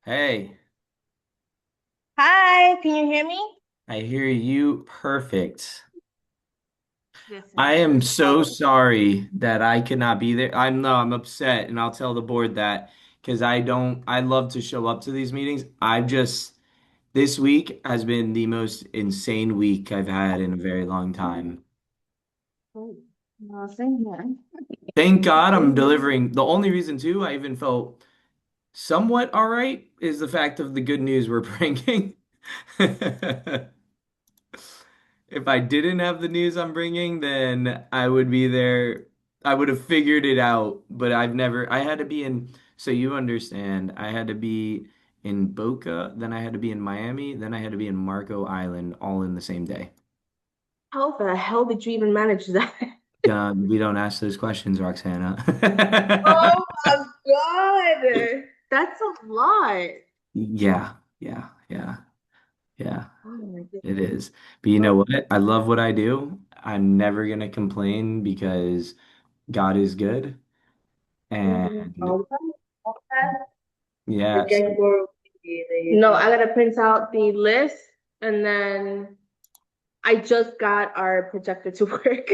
Hey, Hi, can you hear me? I hear you perfect. I Listen, am first of so all, sorry that I could not be there. I'm upset and I'll tell the board that because I love to show up to these meetings. This week has been the most insane week I've had in a very long time. oh, no, same here. Thank God I'm delivering. The only reason too, I even felt somewhat all right is the fact of the good news we're bringing. If I didn't have the news I'm bringing, then I would be there. I would have figured it out, but I had to be in, so you understand, I had to be in Boca, then I had to be in Miami, then I had to be in Marco Island all in the same day. How the hell did you even manage that? We don't ask those questions, Roxana. Oh my God. That's a lot. Yeah, yeah, yeah, yeah, Oh my it goodness. is. But you know Well, what? I love what I do. I'm never gonna complain because God is good. And all the time. All the time. yeah, Again, so no, I gotta print out the list and then I just got our projector to work.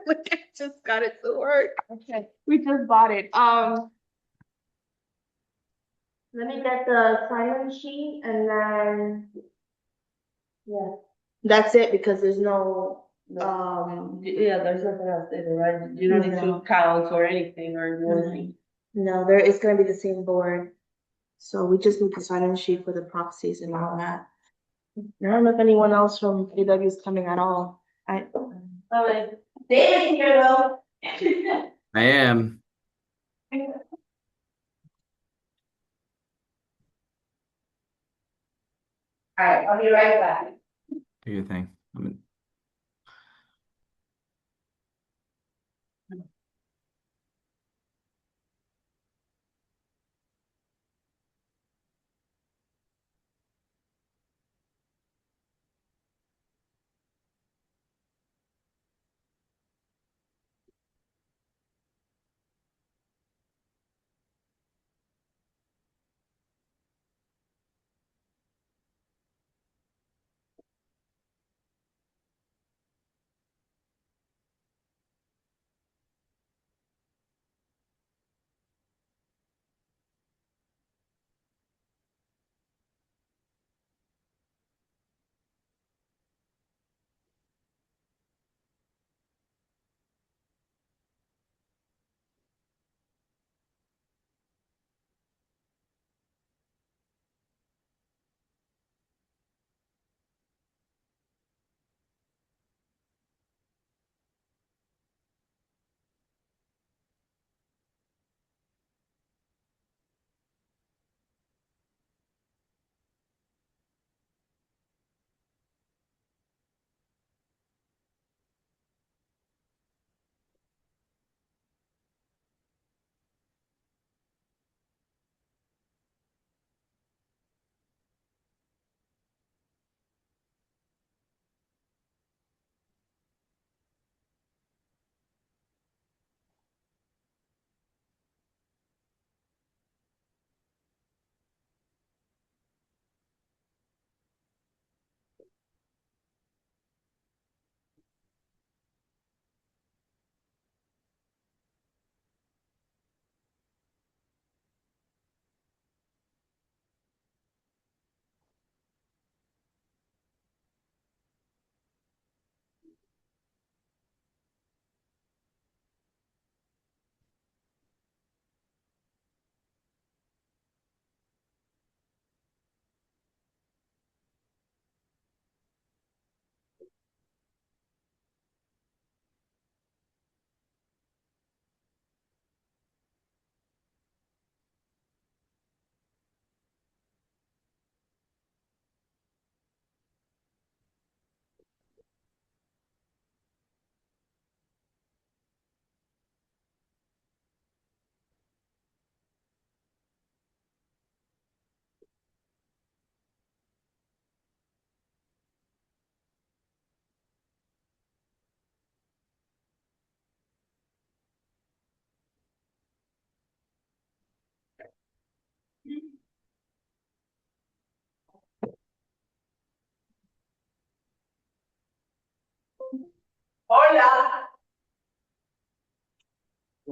Like I just got it to work. Okay. We just bought it. Let me get the sign-in sheet and then yeah. That's it because there's no Yeah, there's nothing else either, right? You don't need to no, count or anything or do no, anything. no, there is gonna be the same board. So we just need the sign-in sheet for the proxies and all that. I don't know if anyone else from AW is coming at all. I Oh, David's here though. I am. All right, I'll be right back. Do your thing.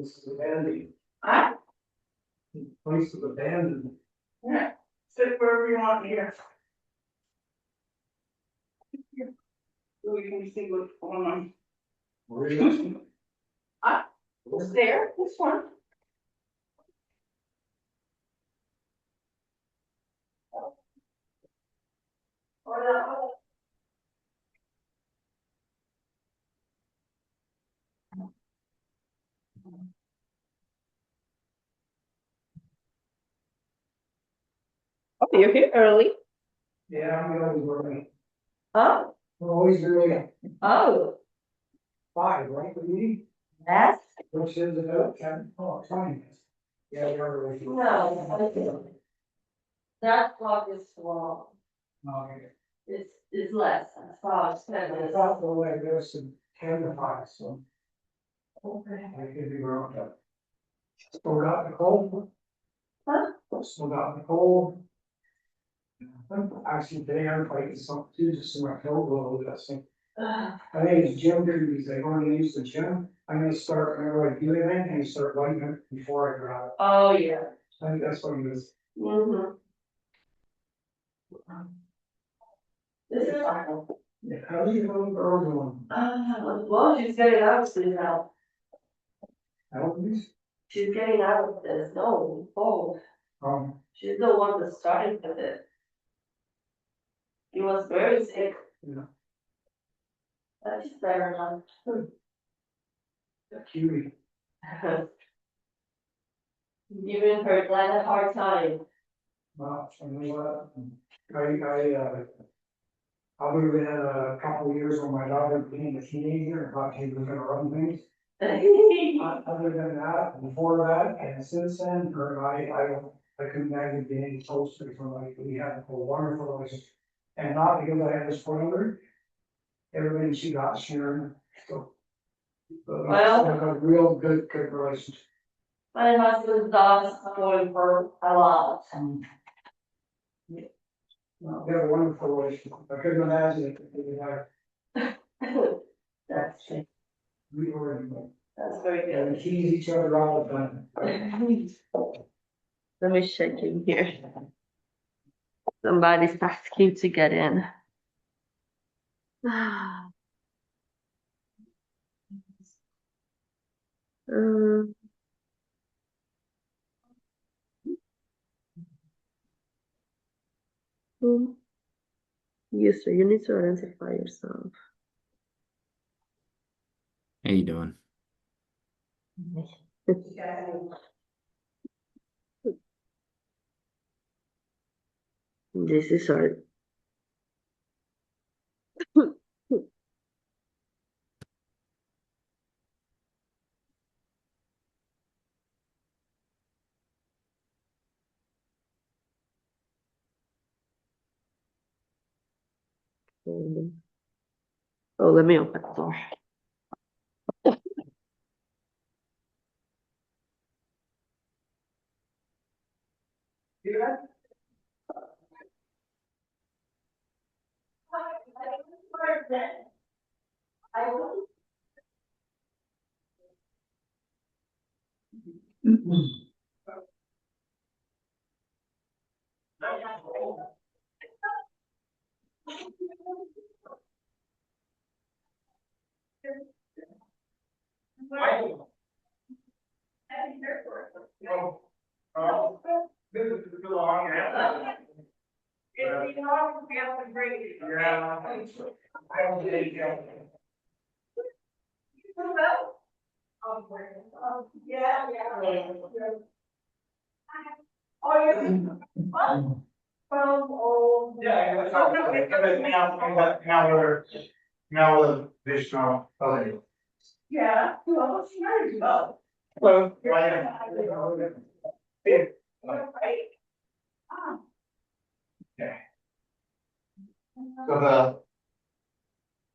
This is abandoned. I, Place is abandoned. yeah, sit wherever you want here. So we can see what's going on. Where is it? It's there, this one. Oh, you're here early. Yeah, I'm always early. Oh, We're always early. oh, 5, right, the meeting? that's, Which is about 10, oh, 20 minutes. Yeah, we are early. no, that clock is wrong. Okay. It's less, I saw it's 10 I minutes. thought the way there's some 10 to 5, so Okay. I could be wrong. Still got the cold. Huh? Still got the cold. Actually, today I'm fighting something too, just in my elbow a little bit, so. Uh, I think it's gym duties, they want to use the gym, I'm gonna start, whenever I do anything, and start lighting it before I grab it. Oh, yeah. I think that's what it is. Mm-hmm. This is, Yeah, how do you know the early one? well, she's getting out of this now. How these? She's getting out of this, no, oh, she's the one that started with it. He was very sick. Yeah. That's better now. Kiwi. Giving her Glenn a hard time. Well, you know what? I'll be within a couple of years when my daughter became a teenager, and thought she was gonna run things. Other than that, before that, and since then, her and I couldn't imagine being any closer from like, we had a wonderful relationship. And not because I had this spoiler, everything she got, sharing, so. But Well- it's like a real good relationship. My husband does going for a lot. No, we have a wonderful relationship, I couldn't imagine it if we had, That's, we were, that's very and we good. tease each other all the time. Let me check in here. Somebody's asking to get in. Um, User, you need to identify yourself. How you doing? This is our. Oh, let me open the door. Now with additional. Yeah, well, what's yours about? Well.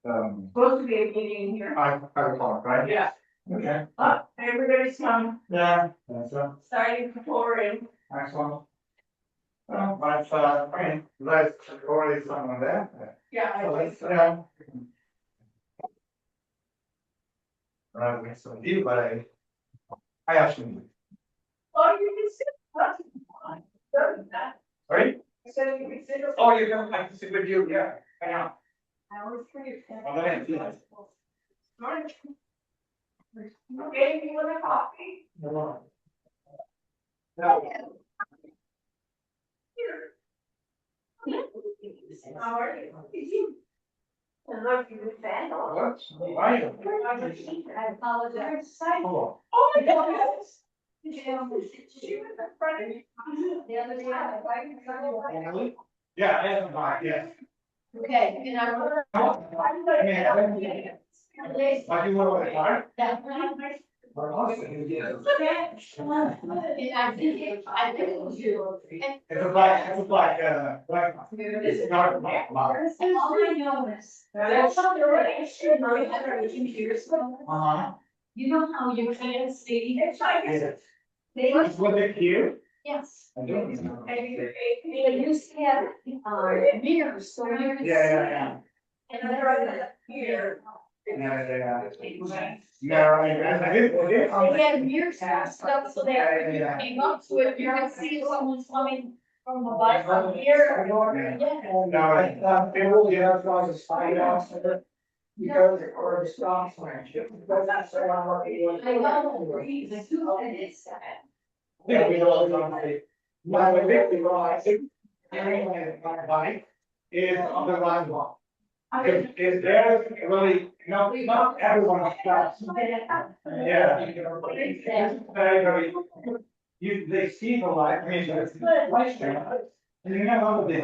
So Supposed to be a meeting here. 5 o'clock, right? Yeah. Okay. Everybody's come, Yeah, that's starting to pour in. excellent. Well, that's, I mean, that's already some of that. Yeah. So let's, right, with some view, but I asked him. Oh, you can sit. Right? I said you can sit. Oh, you're gonna like to sit with you, yeah, I know. I always forget. Oh, that is- Okay, you want a coffee? No. How are you? I love you, fan. What? Why? I apologize. Oh. Oh my goodness. She was in front of me. The other day, I. Yeah, I haven't bought, yeah. Okay, and I. Like you were with a car? Yeah. Or else, yeah. And I think it was you. It's a black, black. It's not a black. All I know is. That's something really interesting, I had our computers. Uh-huh. You know how you can't see. It's like. They. It's what they hear. Yes. I don't know. They used to have, mirrors, so you could see. Yeah. And then right here. No, I did. They had mirrors and stuff, so they came up to it, you can see if someone's coming from the bike from here. Yeah. No, they will get us on the side off of it. Because or the stop sign. But that's the one where it I know, it's too, and it's sad. Yeah, we know it's on the. My big I think. Everyone my bike is on the line one. Is there really, no, not everyone stops. Yeah. It's very, they see the light, I mean, it's light stream. And you know, they.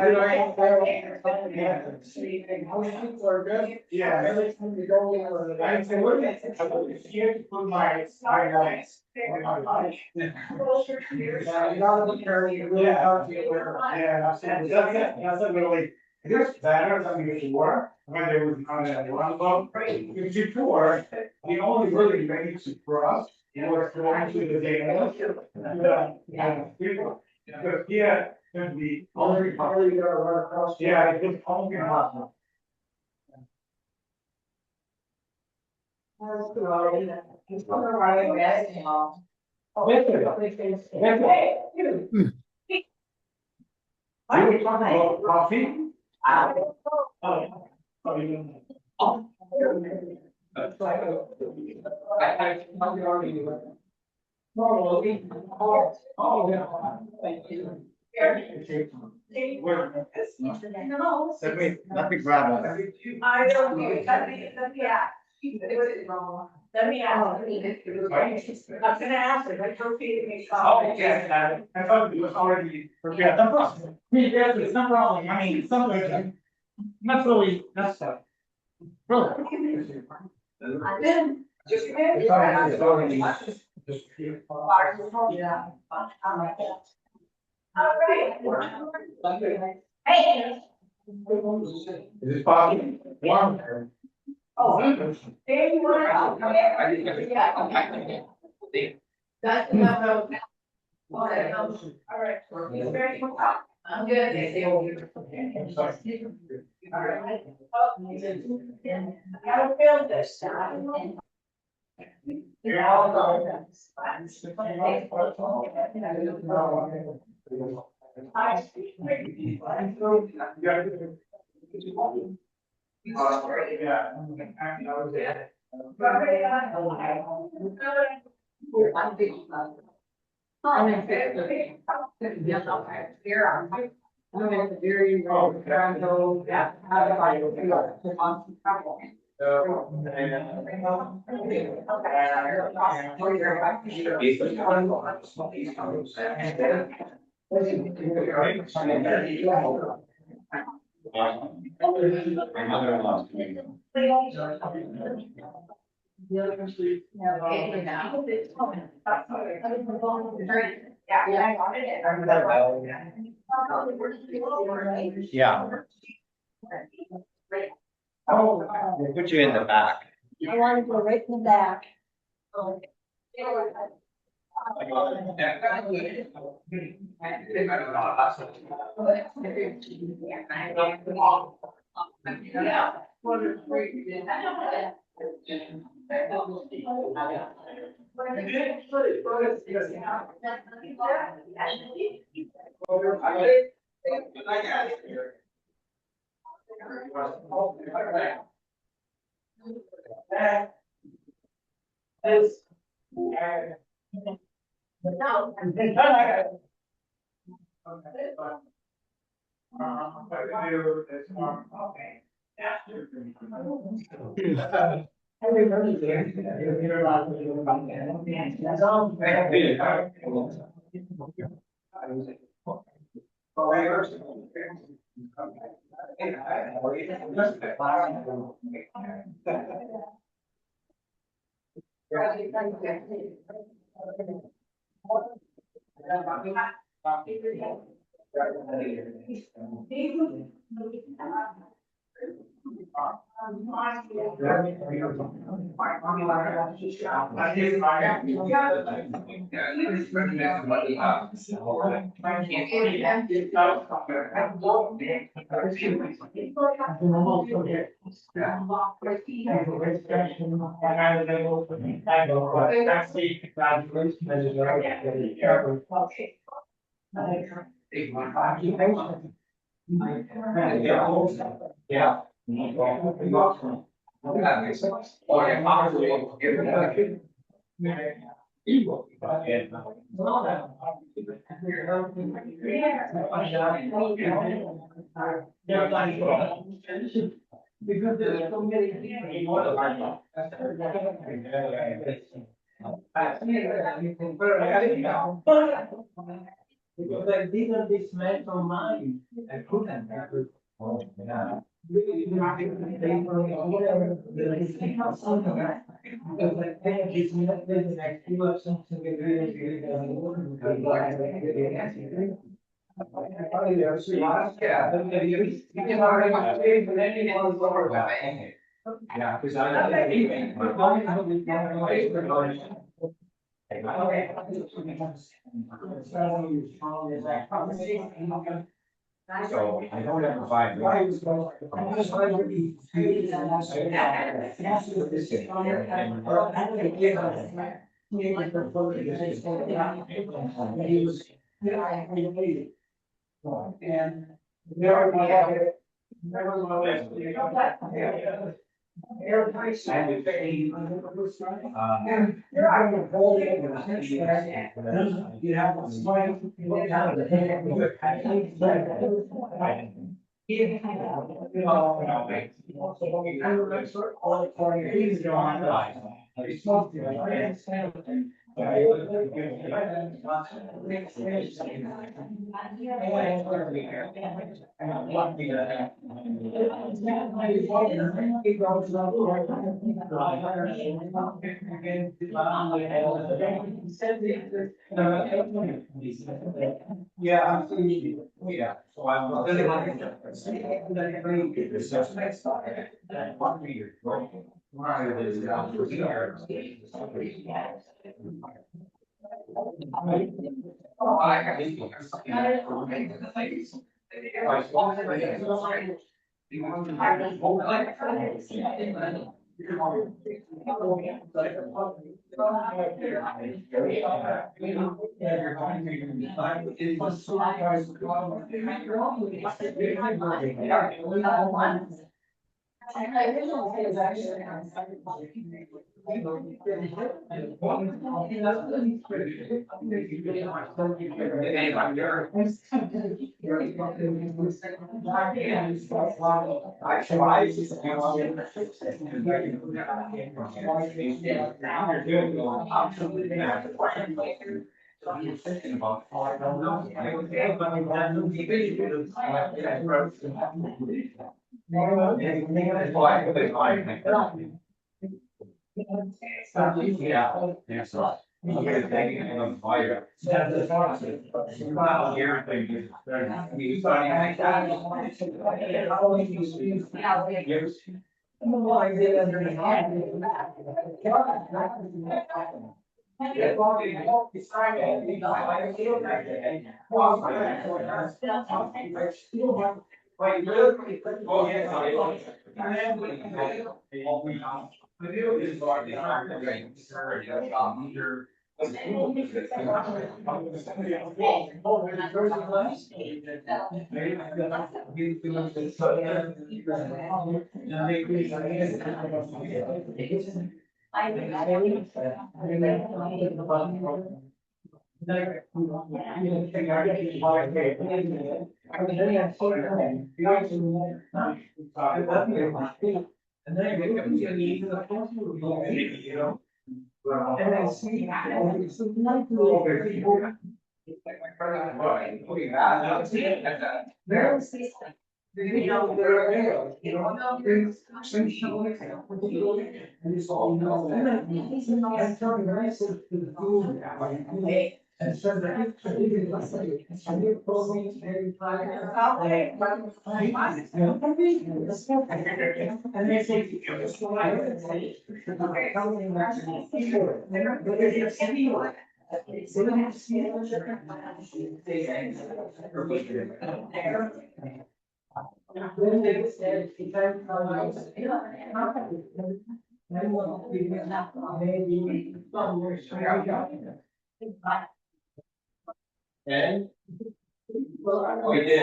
Yeah. Everything you go over. I say, look at it, I was here to put my lights. On my bike. Yeah, you gotta be careful, you really have to be aware. Yeah, that's a really, it's better than before, when they was on that one boat. Because before, the only really way to cross was to actually the dam. Yeah, people, because here, there's the only, you gotta run across. Yeah, it's just only possible. It's not right, yes, you know. I was talking about coffee. Let me grab it. I don't know, let me ask. Let me ask. I'm gonna ask her, but you're feeding me. Oh, yeah, I thought it was already prepared. No problem. Yeah, it's no problem. I mean, it's something, not really necessary. Really. I've been. Just. It's already. Yeah. All right. Hey. Is it possible? Warm. Oh. There you are. Yeah. That's enough. All right. I'm good. All right. I gotta film this. Yeah, we'll put you in the back. I want to go right in the back. Yeah. Yeah. Because there's so many people. Because I didn't dismantle mine. I couldn't. Really, you have to pay for whatever. Because I think it's not really like you have something that really. Yeah, because so I don't ever find. And you have a swing. Yeah, absolutely. Yeah, so I'm really like. And then and then see. And so and we did.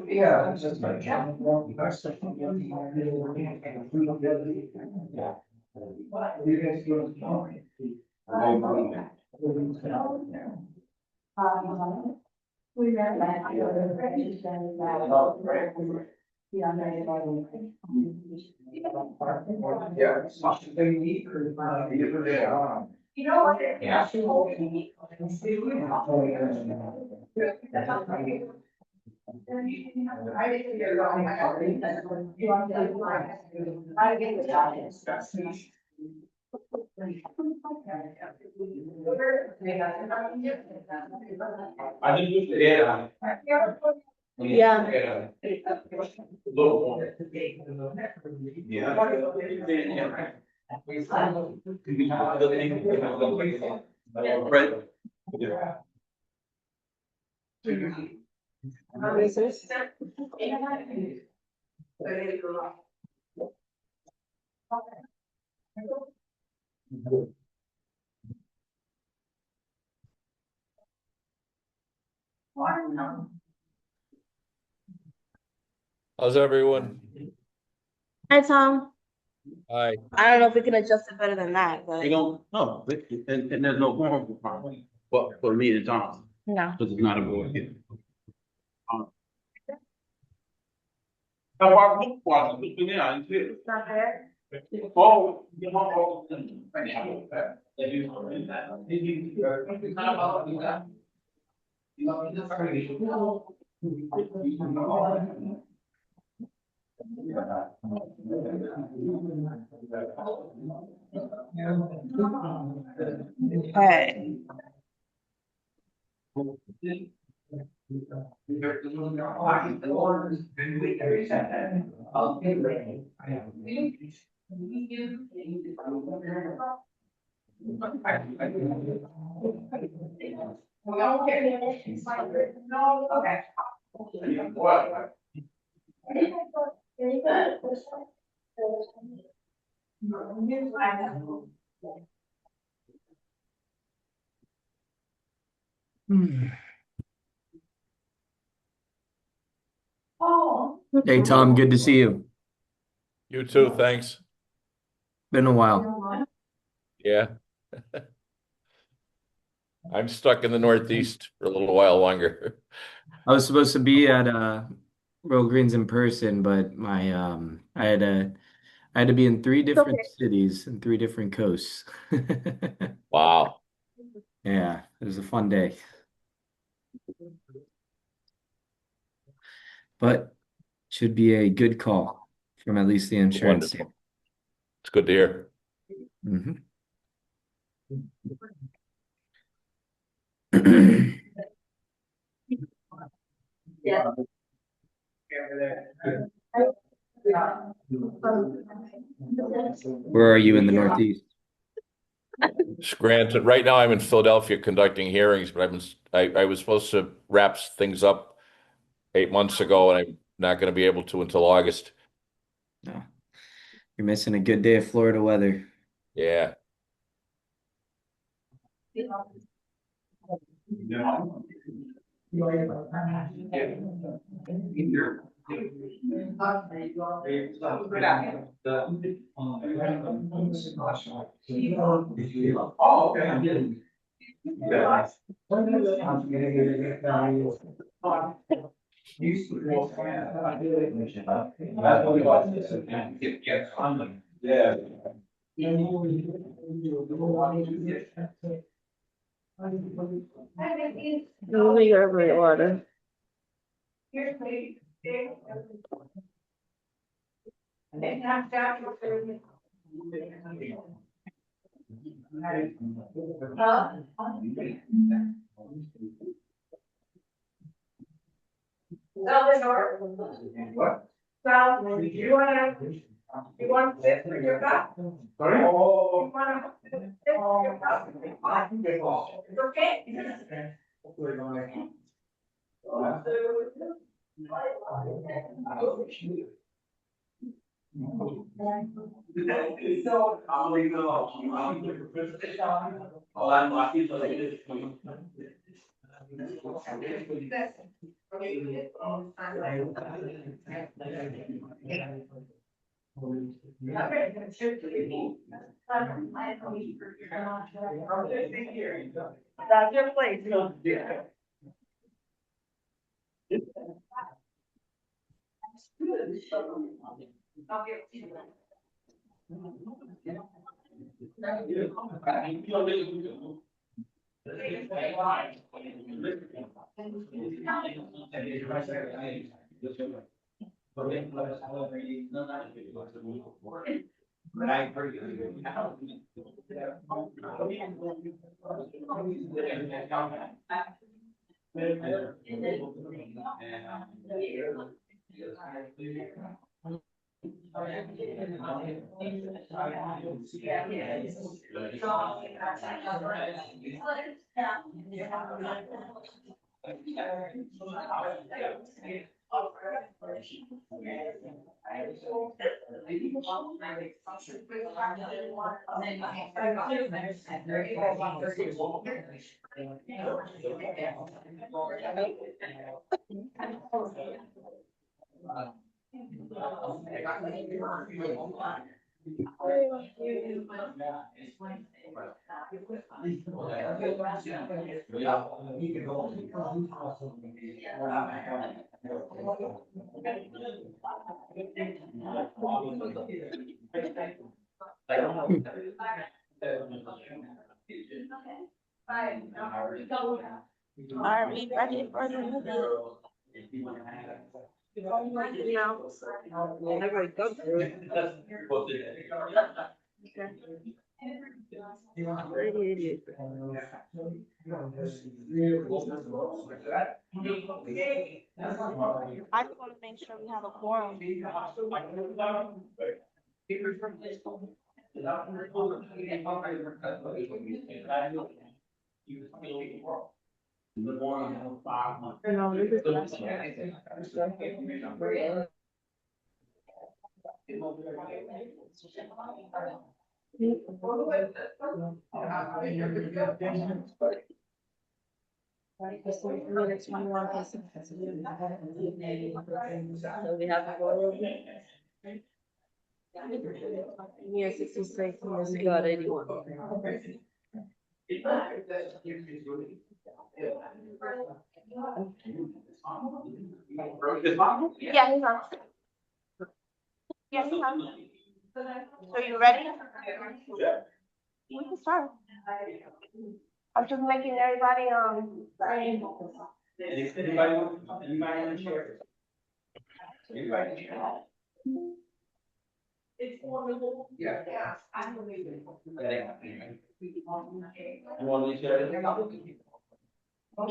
Yeah, it's just like. Yeah. You know what? Yeah. I didn't. Yeah. Yeah. How's everyone? Hi, Tom. Hi. I don't know if we can adjust it better than that, but They don't, no, and there's no form for problem, but for me to talk, no. because it's not a board here. How about look for it? Look in there, I see it. Oh, you want all of them. Okay. Hey, Tom, good to see you. You too, thanks. Been a while. Yeah. I'm stuck in the Northeast for a little while longer. I was supposed to be at Royal Greens in person, but my I had to be in three different cities and three different coasts. Wow. Yeah, it was a fun day. But Should be a good call from at least the insurance Wonderful. It's good to hear. team. Yeah. Where are you in the Northeast? Granted, right now I'm in Philadelphia conducting hearings, but I was supposed to wrap things up 8 months ago, and I'm not going to be able to until August. No. You're missing a good day of Florida weather. Yeah. Oh, okay, I didn't. Yeah. Used to walk around. That's what we got this. Get funding. Yeah. Only your water. What? You want to sit with your cup? Sorry? Oh. You want to sit with your cup? It's okay. So, I'll leave it alone. I'm lucky to leave it. That's your place. Are we ready for the meeting? I just want to make sure we have a quorum. No, this is last year. So we have a quorum. Yeah, 66, yes, we got 81. Yeah, he's on. Yeah, he's on. So you ready? Yeah. We can start. I'm just making everybody, Anybody want to share? It's horrible. Yeah. Yeah, I believe it. You want to share it? You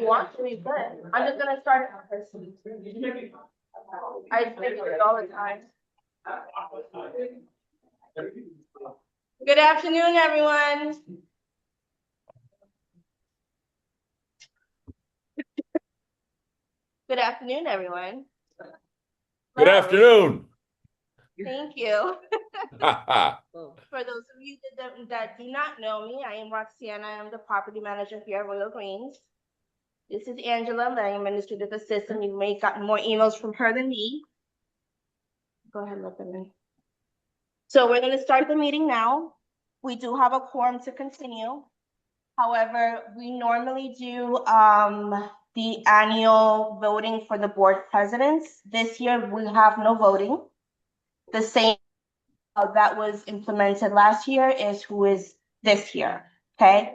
want to leave good. I'm just gonna start it first. I think it all the time. Good afternoon, everyone. Good afternoon, everyone. Good afternoon. Thank you. Ha For those of you that do not know me, I am Roxana. I am the property manager here at Royal Greens. This is Angela, my administrative assistant. You may have gotten more emails from her than me. Go ahead, let them in. So we're gonna start the meeting now. We do have a quorum to continue. However, we normally do the annual voting for the board presidents. This year, we have no voting. The same that was implemented last year is who is this year, okay?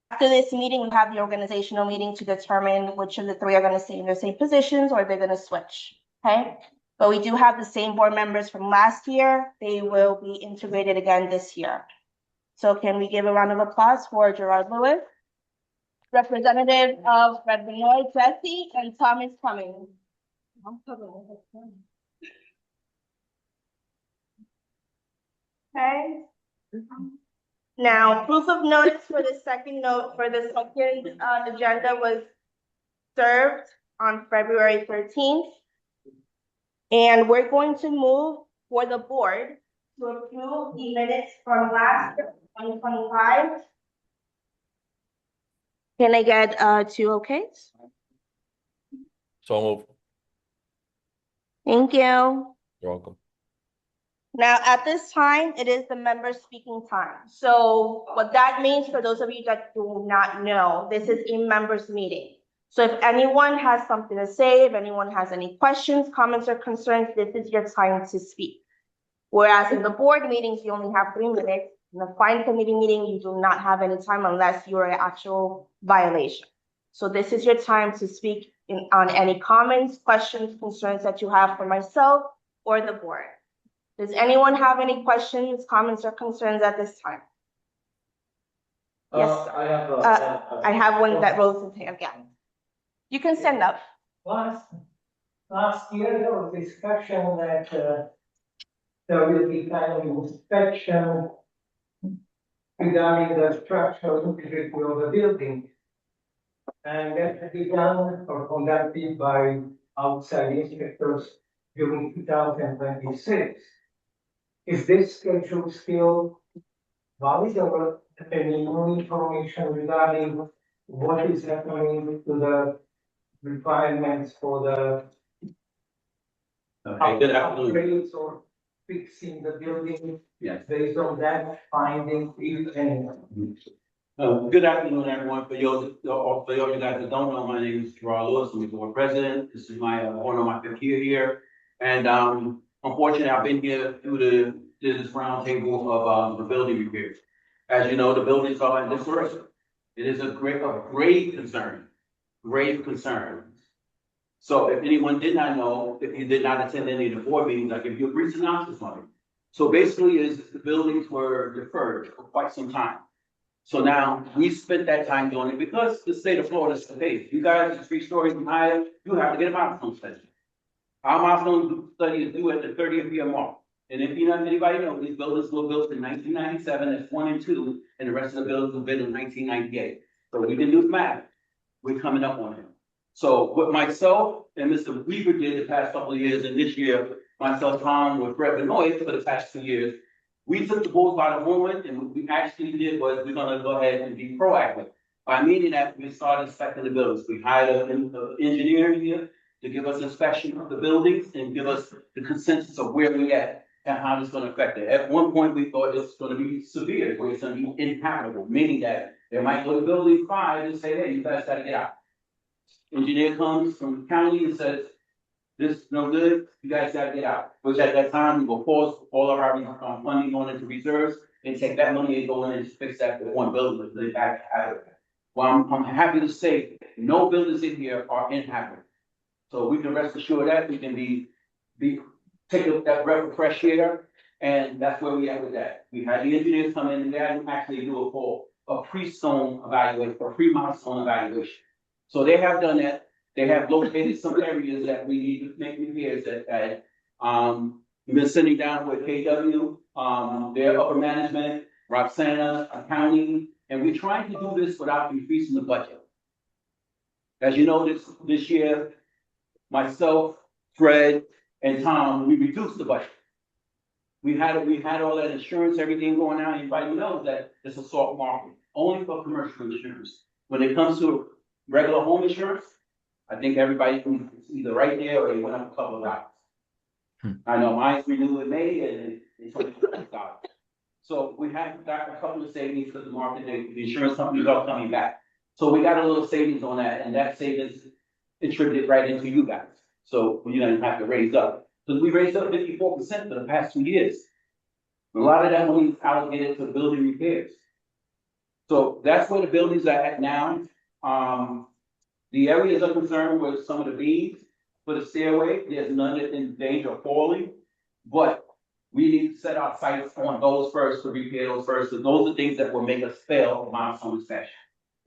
After this meeting, we have the organizational meeting to determine which of the three are gonna stay in their same positions or they're gonna switch, okay? But we do have the same board members from last year. They will be integrated again this year. So can we give a round of applause for Gerard Lewis, representative of Red Benoit, Jesse, and Thomas Cummings. Okay. Now, proof of notice for the second agenda was served on February 13th. And we're going to move for the board to approve the minutes from last year, 2025. Can I get two okays? So moved. Thank you. You're welcome. Now, at this time, it is the member speaking time. So what that means for those of you that do not know, this is a members meeting. So if anyone has something to say, if anyone has any questions, comments, or concerns, this is your time to speak. Whereas in the board meetings, you only have 3 minutes. In the fine committee meeting, you do not have any time unless you are an actual violation. So this is your time to speak on any comments, questions, concerns that you have for myself or the board. Does anyone have any questions, comments, or concerns at this time? Yes, I have one that rose his hand again. You can stand up. Last year, there was discussion that, there will be kind of inspection regarding the structural integrity of the building. And that will be done or conducted by outside inspectors during 2026. Is this schedule still valid or any new information regarding what is happening to the requirements for the Good afternoon. upgrades or fixing the building? Yes. Based on that finding, if any. Good afternoon, everyone. For you guys that don't know, my name is Gerard Lewis. I'm the board president. This is my one of my 5th year here. And unfortunately, I've been here through this roundtable of the building repairs. As you know, the buildings are in disarray. It is a grave concern. Grave concern. So if anyone did not know, if you did not attend any of the board meetings, I'll give you a brief synopsis on it. So basically the buildings were deferred for quite some time. So now we spent that time doing it because the state of Florida said, you guys are 3 stories and higher, you have to get a milestone study. Our milestone study is due at the 30th year mark. And if you know anybody know, these buildings were built in 1997, that's 1 and 2, and the rest of the buildings were built in 1998. So we didn't do the math. We're coming up on it. So what myself and Mr. Weaver did the past couple of years, and this year, myself, Tom, with Red Benoit for the past 2 years, we took the bulls by the horn, and what we actually did was we're gonna go ahead and be proactive. By meaning that we started inspecting the buildings. We hired an engineer here to give us inspection of the buildings and give us the consensus of where we're at and how it's gonna affect it. At one point, we thought it was gonna be severe, where it's gonna be inhabitable, meaning that they might go to building 5 and say, hey, you guys gotta get out. Engineer comes from the county and says, this is no good, you guys gotta get out. Which at that time, we will pause all of our funding going into reserves and take that money and go in and fix that for one building and put it back out of it. Well, I'm happy to say no buildings in here are inhabitable. So we can rest assured that we can be that breath of fresh air, and that's where we at with that. We had the engineers come in and they had to actually do a pre-stone evaluation, a pre-milestone evaluation. So they have done that. They have located some areas that we need to make repairs at. We've been sitting down with KW, their upper management, Roxana, accounting, and we're trying to do this without increasing the budget. As you know, this year, myself, Fred, and Tom, we reduced the budget. We had all that insurance, everything going out. Everybody knows that it's a soft market, only for commercial insurance. When it comes to regular home insurance, I think everybody can either right there or they went up a couple of dollars. I know mine's renewed in May and it's only $20. So we have got a couple of savings because the market, the insurance companies are coming back. So we got a little savings on that, and that savings attributed right into you guys. So you don't have to raise up. Because we raised up 54% for the past 2 years. A lot of that money is allocated to building repairs. So that's where the buildings are at now. The areas of concern with some of the beams for the stairway, there's none in danger of falling. But we need to set our sights on those first, to repair those first, because those are things that will make us fail a milestone inspection.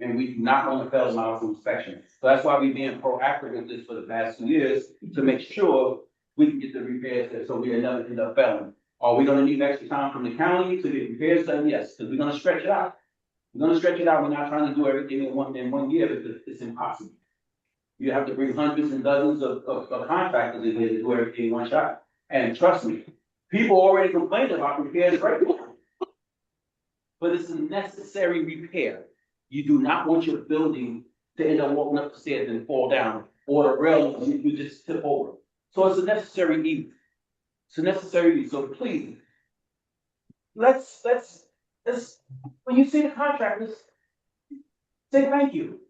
And we do not want to fail a milestone inspection. So that's why we've been proactive with this for the past 2 years, to make sure we can get the repairs there, so we never end up failing. Are we gonna need extra time from the county to get repairs done? Yes, because we're gonna stretch it out. We're gonna stretch it out. We're not trying to do everything in one year, because it's impossible. You have to bring hundreds and dozens of contractors in here to do everything in one shot. And trust me, people already complained about repairs right now. But it's a necessary repair. You do not want your building to end up walking up the stairs and fall down, or the rail, you just tip over. So it's a necessary evil. It's a necessary evil. So please, let's, when you see the contractors, say thank you.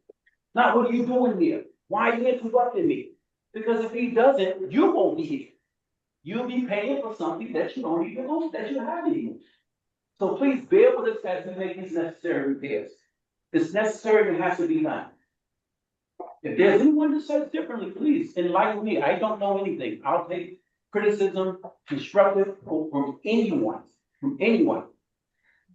Not what are you doing here? Why are you interrupting me? Because if he doesn't, you won't be here. You'll be paying for something that you don't even know, that you haven't even. So please bear with us as we make these necessary repairs. It's necessary and it has to be done. If there's anyone that says differently, please enlighten me. I don't know anything. I'll take criticism, constructive from anyone,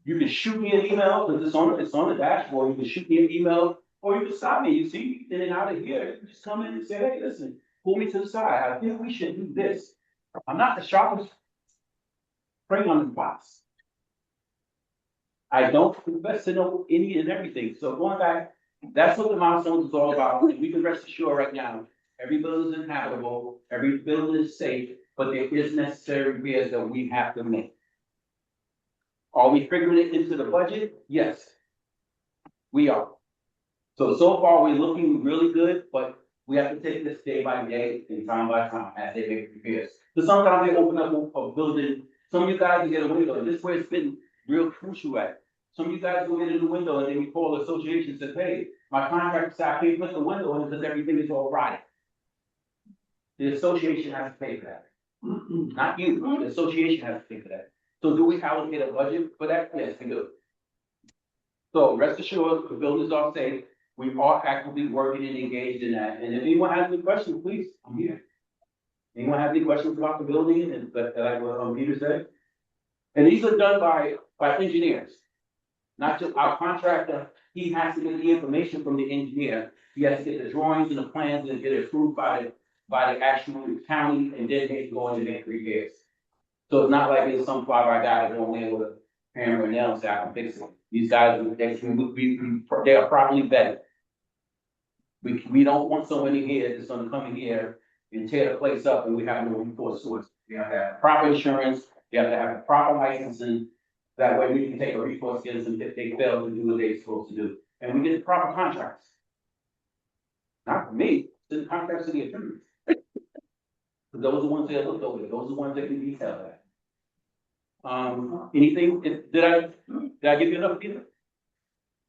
You can shoot me an email, because it's on the dashboard. You can shoot me an email, or you can stop me. You see me in and out of here. You can just come in and say, hey, listen, pull me to the side. I think we should do this. I'm not the sharpest spring on the box. I don't profess to know any and everything. So going back, that's what the milestones is all about. We can rest assured right now, every building is inhabitable, every building is safe, but there is necessary repairs that we have to make. Are we figuring it into the budget? Yes, we are. So far, we're looking really good, but we have to take this day by day and time by time as they make repairs. So sometimes they open up a building, some of you guys can get a window, this is where it's been real crucial at. Some of you guys go get in the window and then you call the association and say, hey, my contractor said I can't put the window in because everything is all right. The association has to pay for that. Not you, the association has to pay for that. So do we allocate a budget for that? Yes, we do. So rest assured, the buildings are safe. We are actively working and engaged in that. And if anyone has any questions, please, I'm here. Anyone have any questions about the building and like what Peter said? And these are done by engineers, not just our contractor. He has to get the information from the engineer. He has to get the drawings and the plans and get it approved by the actual county, and then they go in and make repairs. So it's not like it's some fly-by guy that going in with a hammer and nail and say I can fix it. These guys, they are properly vetted. We don't want someone in here that's gonna come in here and tear the place up and we have no recourse source. You have to have proper insurance, you have to have proper licensing. That way we can take a recourse against them if they fail to do what they're supposed to do. And we get the proper contracts. Not for me, it's the contracts of the attorneys. Those are the ones that look over, those are the ones that can detail that. Anything, did I give you enough, Peter?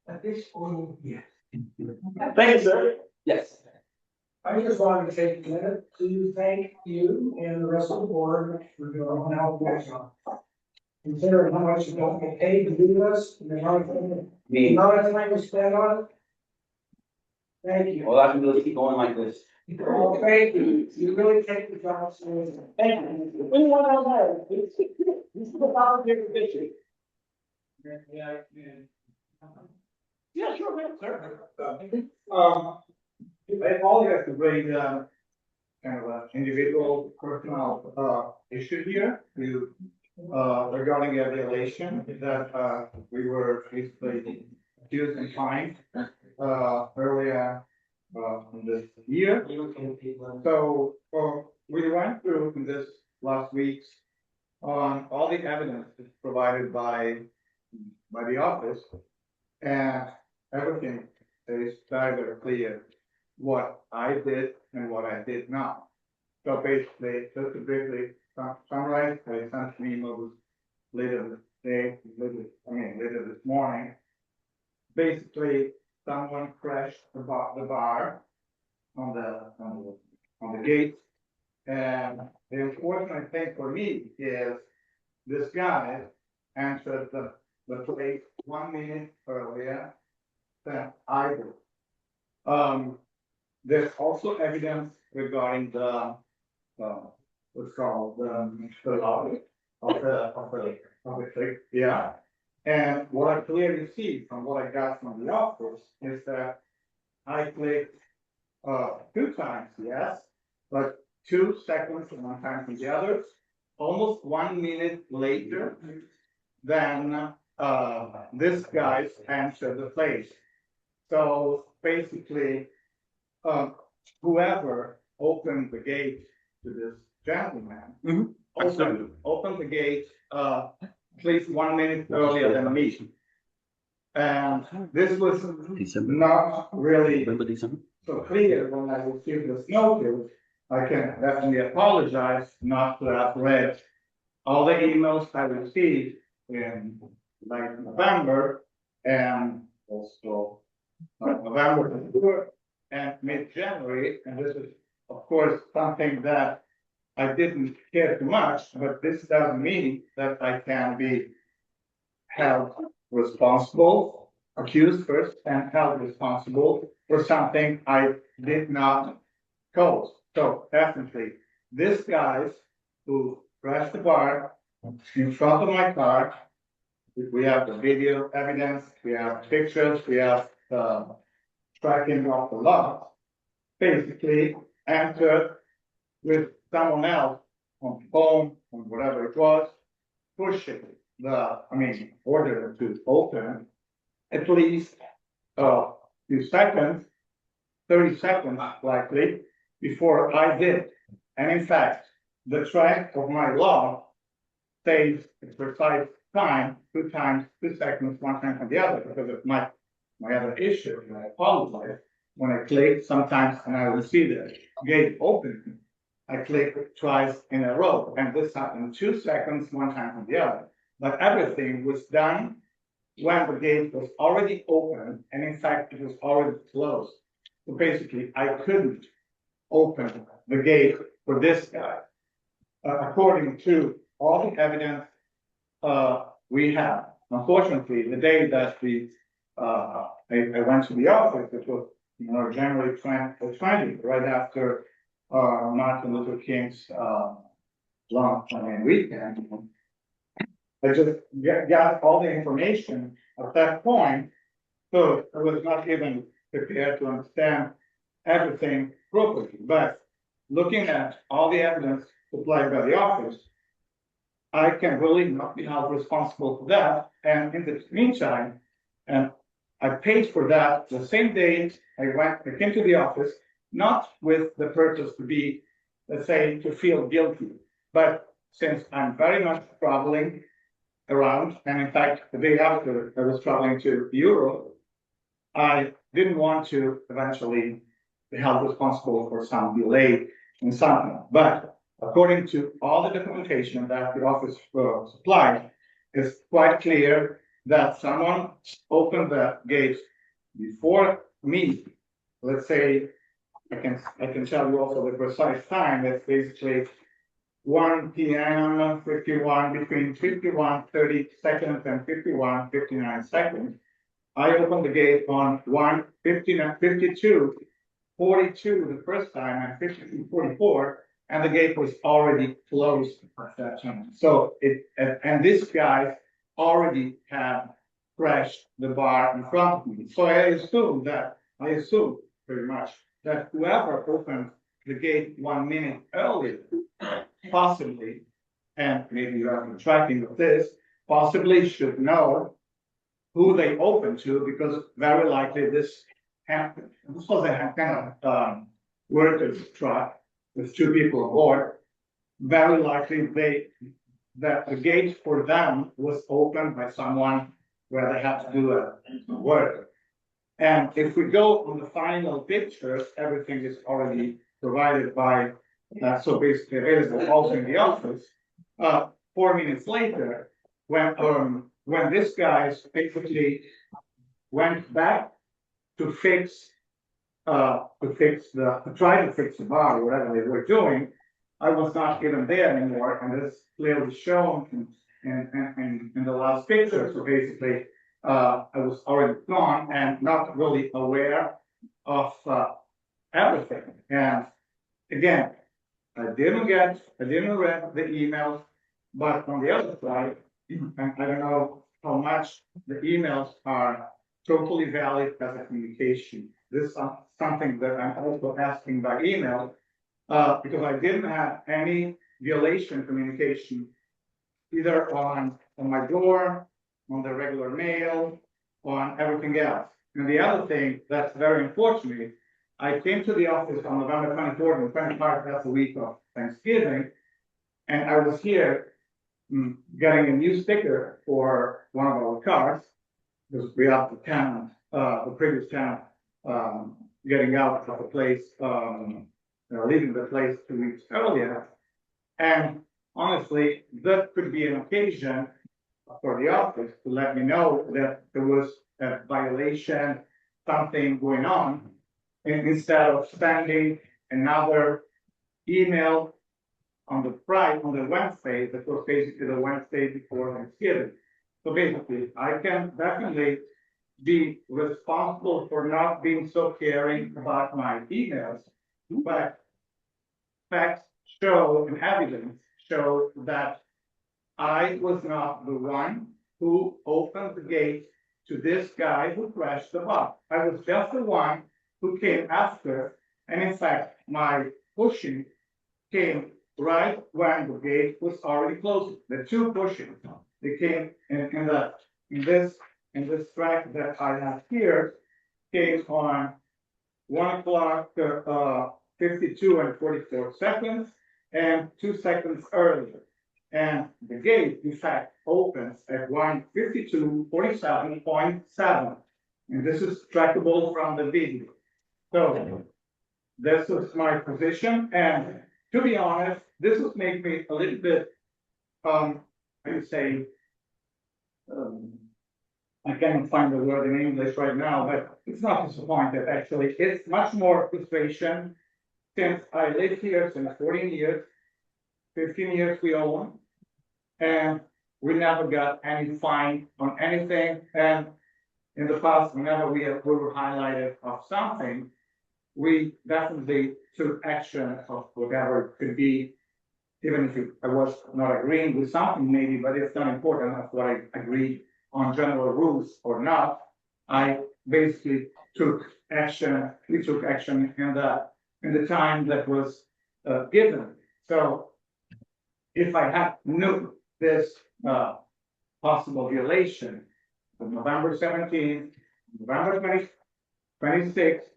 At this point, yes. Thank you, sir. Yes. I just wanted to take a minute to thank you and the rest of the board for your help with considering how much you don't get paid to do this, and the amount of time we spend on it. Thank you. All I can do is keep going like this. Well, thank you. You really take the job seriously. Thank you. Anyone else have? This is the volunteer position. Yeah, sure, man, sir. I apologize to bring, kind of an individual personal, issue here to, regarding the violation that, we were basically accused and fined, earlier, this year. So, we went through this last week on all the evidence that's provided by the office. And everything is very clear what I did and what I did not. So basically, just to briefly summarize, I sent an email later this day, later this morning. Basically, someone crashed the bar on the gate. And the unfortunate thing for me is this guy entered the place 1 minute earlier than I did. There's also evidence regarding the, what's called, the lobby of the trip, yeah. And what I clearly see from what I got from the office is that I clicked, 2 times, yes, but 2 seconds one time from the other, almost 1 minute later than, this guy's entered the place. So basically, whoever opened the gate to this gentleman. Opened the gate, at least 1 minute earlier than me. And this was not really so clear when I received this notice. I can definitely apologize not to have read all the emails I received in like November and also November and mid-January. And this is, of course, something that I didn't care too much, but this doesn't mean that I can be held responsible, accused first, and held responsible for something I did not cause. So definitely, this guy who crashed the bar in front of my car, we have the video evidence, we have pictures, we have tracking of the lot, basically entered with someone else on the phone, on whatever it was, pushing order to open at least a few seconds, 30 seconds likely, before I did. And in fact, the track of my log says the precise time, 2 times, 2 seconds, 1 time from the other, because of my other issue, and I apologize. When I click sometimes and I will see the gate open, I click twice in a row, and this happened 2 seconds, 1 time from the other. But everything was done when the gate was already open, and in fact, it was already closed. So basically, I couldn't open the gate for this guy. According to all the evidence we have. Unfortunately, the day that I went to the office, it was January 20, right after Martin Luther King's long weekend. I just got all the information at that point, so I was not even prepared to understand everything properly. But looking at all the evidence supplied by the office, I can really not be held responsible for that. And in the meantime, and I paid for that the same day I came to the office, not with the purpose to be, let's say, to feel guilty, but since I'm very much traveling around, and in fact, the day after I was traveling to Europe, I didn't want to eventually be held responsible for some delay in something. But according to all the documentation that the office supplied, it's quite clear that someone opened the gate before me. Let's say, I can tell you also the precise time. It's basically 1 p.m. 51, between 51:30 seconds and 51:59 seconds. I opened the gate on 1:52 42 the first time and 52, 44, and the gate was already closed at that time. So and this guy already had crashed the bar in front of me. So I assume pretty much that whoever opened the gate 1 minute earlier, possibly, and maybe you have been tracking of this, possibly should know who they opened to, because very likely this happened. This was a kind of workers truck with 2 people aboard. Very likely that the gate for them was opened by someone where they had to do a work. And if we go on the final pictures, everything is already provided by, so basically available also in the office. 4 minutes later, when this guy basically went back to try to fix the bar or whatever they were doing, I was not even there anymore, and this clearly shown in the last picture. So basically, I was already gone and not really aware of everything. And again, I didn't read the emails, but on the other side, and I don't know how much the emails are totally valid as a communication. This is something that I'm also asking by email, because I didn't have any violation communication either on my door, on the regular mail, on everything else. And the other thing that's very unfortunate, I came to the office on November 24th and 25th, that's the week of Thanksgiving, and I was here getting a new sticker for one of our cars, because we have the tenant, the previous tenant, getting out of the place, leaving the place 2 weeks earlier. And honestly, that could be an occasion for the office to let me know that there was a violation, something going on, and instead of sending another email on the Wednesday, that was basically the Wednesday before Thanksgiving. So basically, I can definitely be responsible for not being so caring about my emails, but facts show and evidence show that I was not the one who opened the gate to this guy who crashed the bar. I was just the one who came after, and in fact, my pushing came right when the gate was already closed. The 2 pushing, they came in this track that I have here, came on 1 o'clock, 52 and 44 seconds, and 2 seconds earlier. And the gate, in fact, opens at 1:52:47.7. And this is trackable from the video. So this is my position. And to be honest, this would make me a little bit, I would say, I can't find the word in English right now, but it's not disappointed, actually. It's much more frustration since I lived here since 14 years, 15 years we own, and we never got any fine on anything. And in the past, whenever we were highlighted of something, we definitely took action of whatever it could be, even if I was not agreeing with something maybe, but it's not important enough what I agreed on general rules or not. I basically took action, we took action in the time that was given. So if I had knew this possible violation of November 17th, November 26th,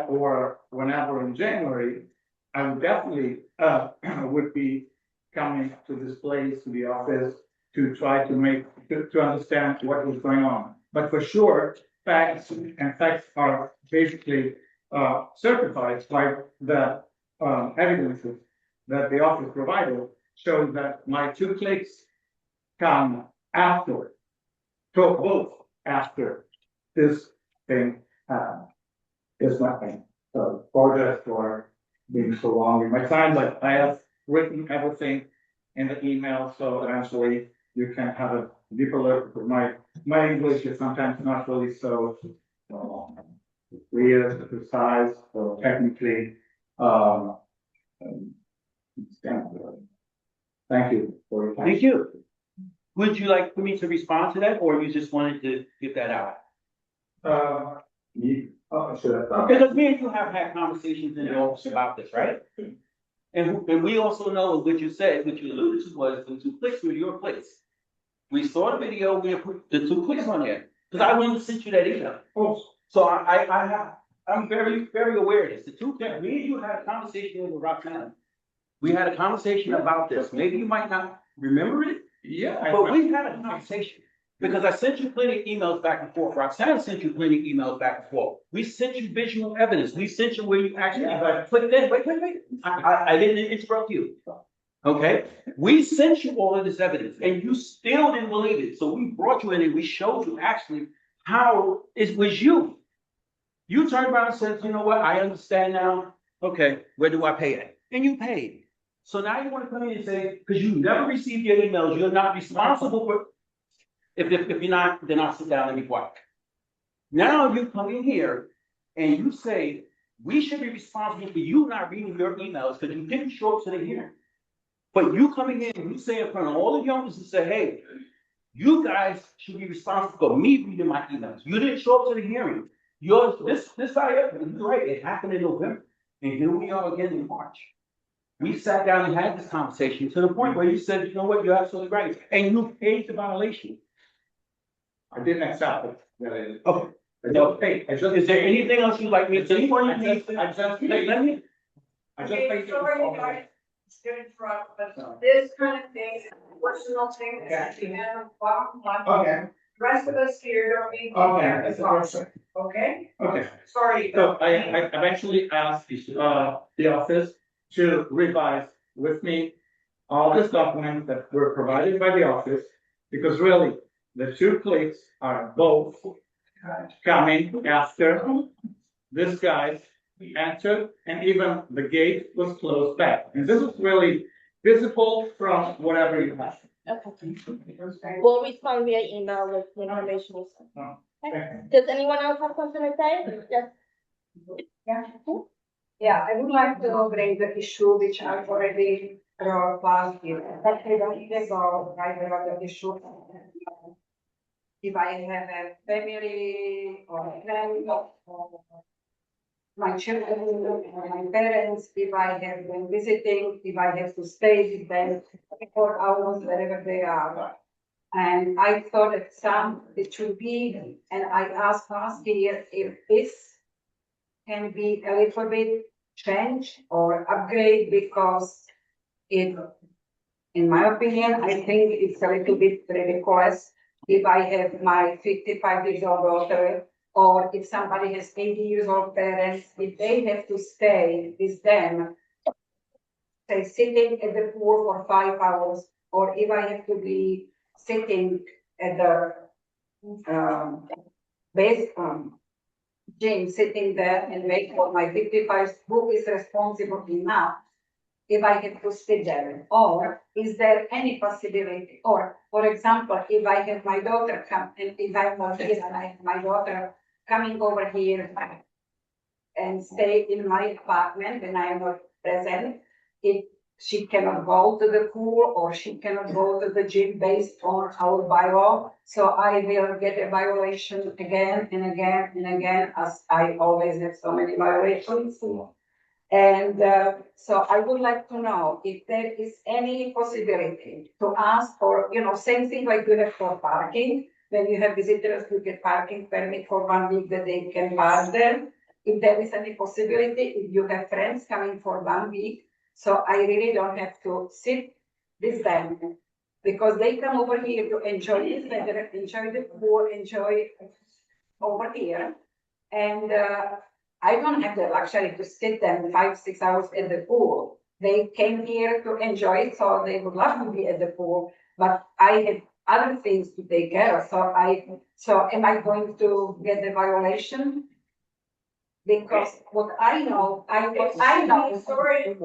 or whenever in January, I would definitely would be coming to this place, to the office, to try to understand what was going on. But for sure, facts are basically certified by the evidences that the office provided, show that my 2 clicks come after, both after this thing is nothing. So apologize for being so long in my time, but I have written everything in the email, so eventually you can have a deeper look. My English is sometimes not really so 3 years to precise, so technically, it's kind of, thank you for your time. Thank you. Would you like for me to respond to that, or you just wanted to get that out? Sure. Because me and you have had conversations in the office about this, right? And we also know what you said, what you alluded to was the 2 clicks were your clicks. We saw the video, we put the 2 clicks on there, because I wouldn't send you that email. So I'm very, very aware of this. The 2 clicks, me and you had a conversation with Roxanne. We had a conversation about this. Maybe you might not remember it, Yeah. but we had a conversation. Because I sent you plenty of emails back and forth. Roxanne sent you plenty of emails back and forth. We sent you visual evidence. We sent you where you actually clicked in. Wait. I didn't interrupt you. Okay? We sent you all of this evidence and you still didn't believe it. So we brought you in and we showed you actually how it was you. You turned around and said, you know what? I understand now. Okay, where do I pay it? And you paid. So now you want to come in and say, because you never received your emails, you're not responsible for. If you're not, then I'll sit down and be quiet. Now you come in here and you say, we should be responsible for you not reading your emails because you didn't show up to the hearing. But you coming in and you say in front of all of your owners and say, hey, you guys should be responsible for me reading my emails. You didn't show up to the hearing. This guy, you're right, it happened in November. And here we are again in March. We sat down and had this conversation to the point where you said, you know what, you're absolutely right. And you paid the violation. I didn't accept it. Okay. No, hey, I just. Is there anything else you'd like me to say? I just Let me. think. Sorry, guys, it's gonna interrupt, but this kind of thing, personal thing, that you have, Okay, rest of us here don't need. okay, that's a person. Okay, Okay, sorry. so I've actually asked the office to revise with me all these documents that were provided by the office, because really, the 2 clicks are both coming after this guy entered, and even the gate was closed back. And this is really visible from whatever you have. Okay. We'll respond via email with the information we sent. Okay. Does anyone else have something to say? Yes. Yeah, I would like to bring the issue which I've already brought last year. Actually, ago, I brought the issue. If I have a family or a friend or my children or my parents, if I have been visiting, if I have to stay with them 4 hours wherever they are. And I thought that it should be, and I asked last year if this can be a little bit changed or upgrade, because in my opinion, I think it's a little bit ridiculous if I have my 55 years old daughter, or if somebody has 80 years old parents, if they have to stay with them, say sitting at the pool for 5 hours, or if I have to be sitting at the gym, sitting there and wait for my 55, who is responsible enough if I have to sit there? Or is there any possibility? Or, for example, if I have my daughter come, and if I'm not here and I have my daughter coming over here and stay in my apartment when I am not present, if she cannot go to the pool or she cannot go to the gym based on our bylaw, so I will get a violation again and again and again, as I always have so many violations. And so I would like to know if there is any possibility to ask for, same thing like you have for parking. When you have visitors, you get parking permit for 1 week that they can park there. If there is any possibility, if you have friends coming for 1 week, so I really don't have to sit with them, because they come over here to enjoy this weather, enjoy the pool, enjoy over here. And I don't have the luxury to sit them 5-6 hours at the pool. They came here to enjoy it, so they would love to be at the pool, but I have other things to take care of. So am I going to get the violation? Because what I know. Sorry,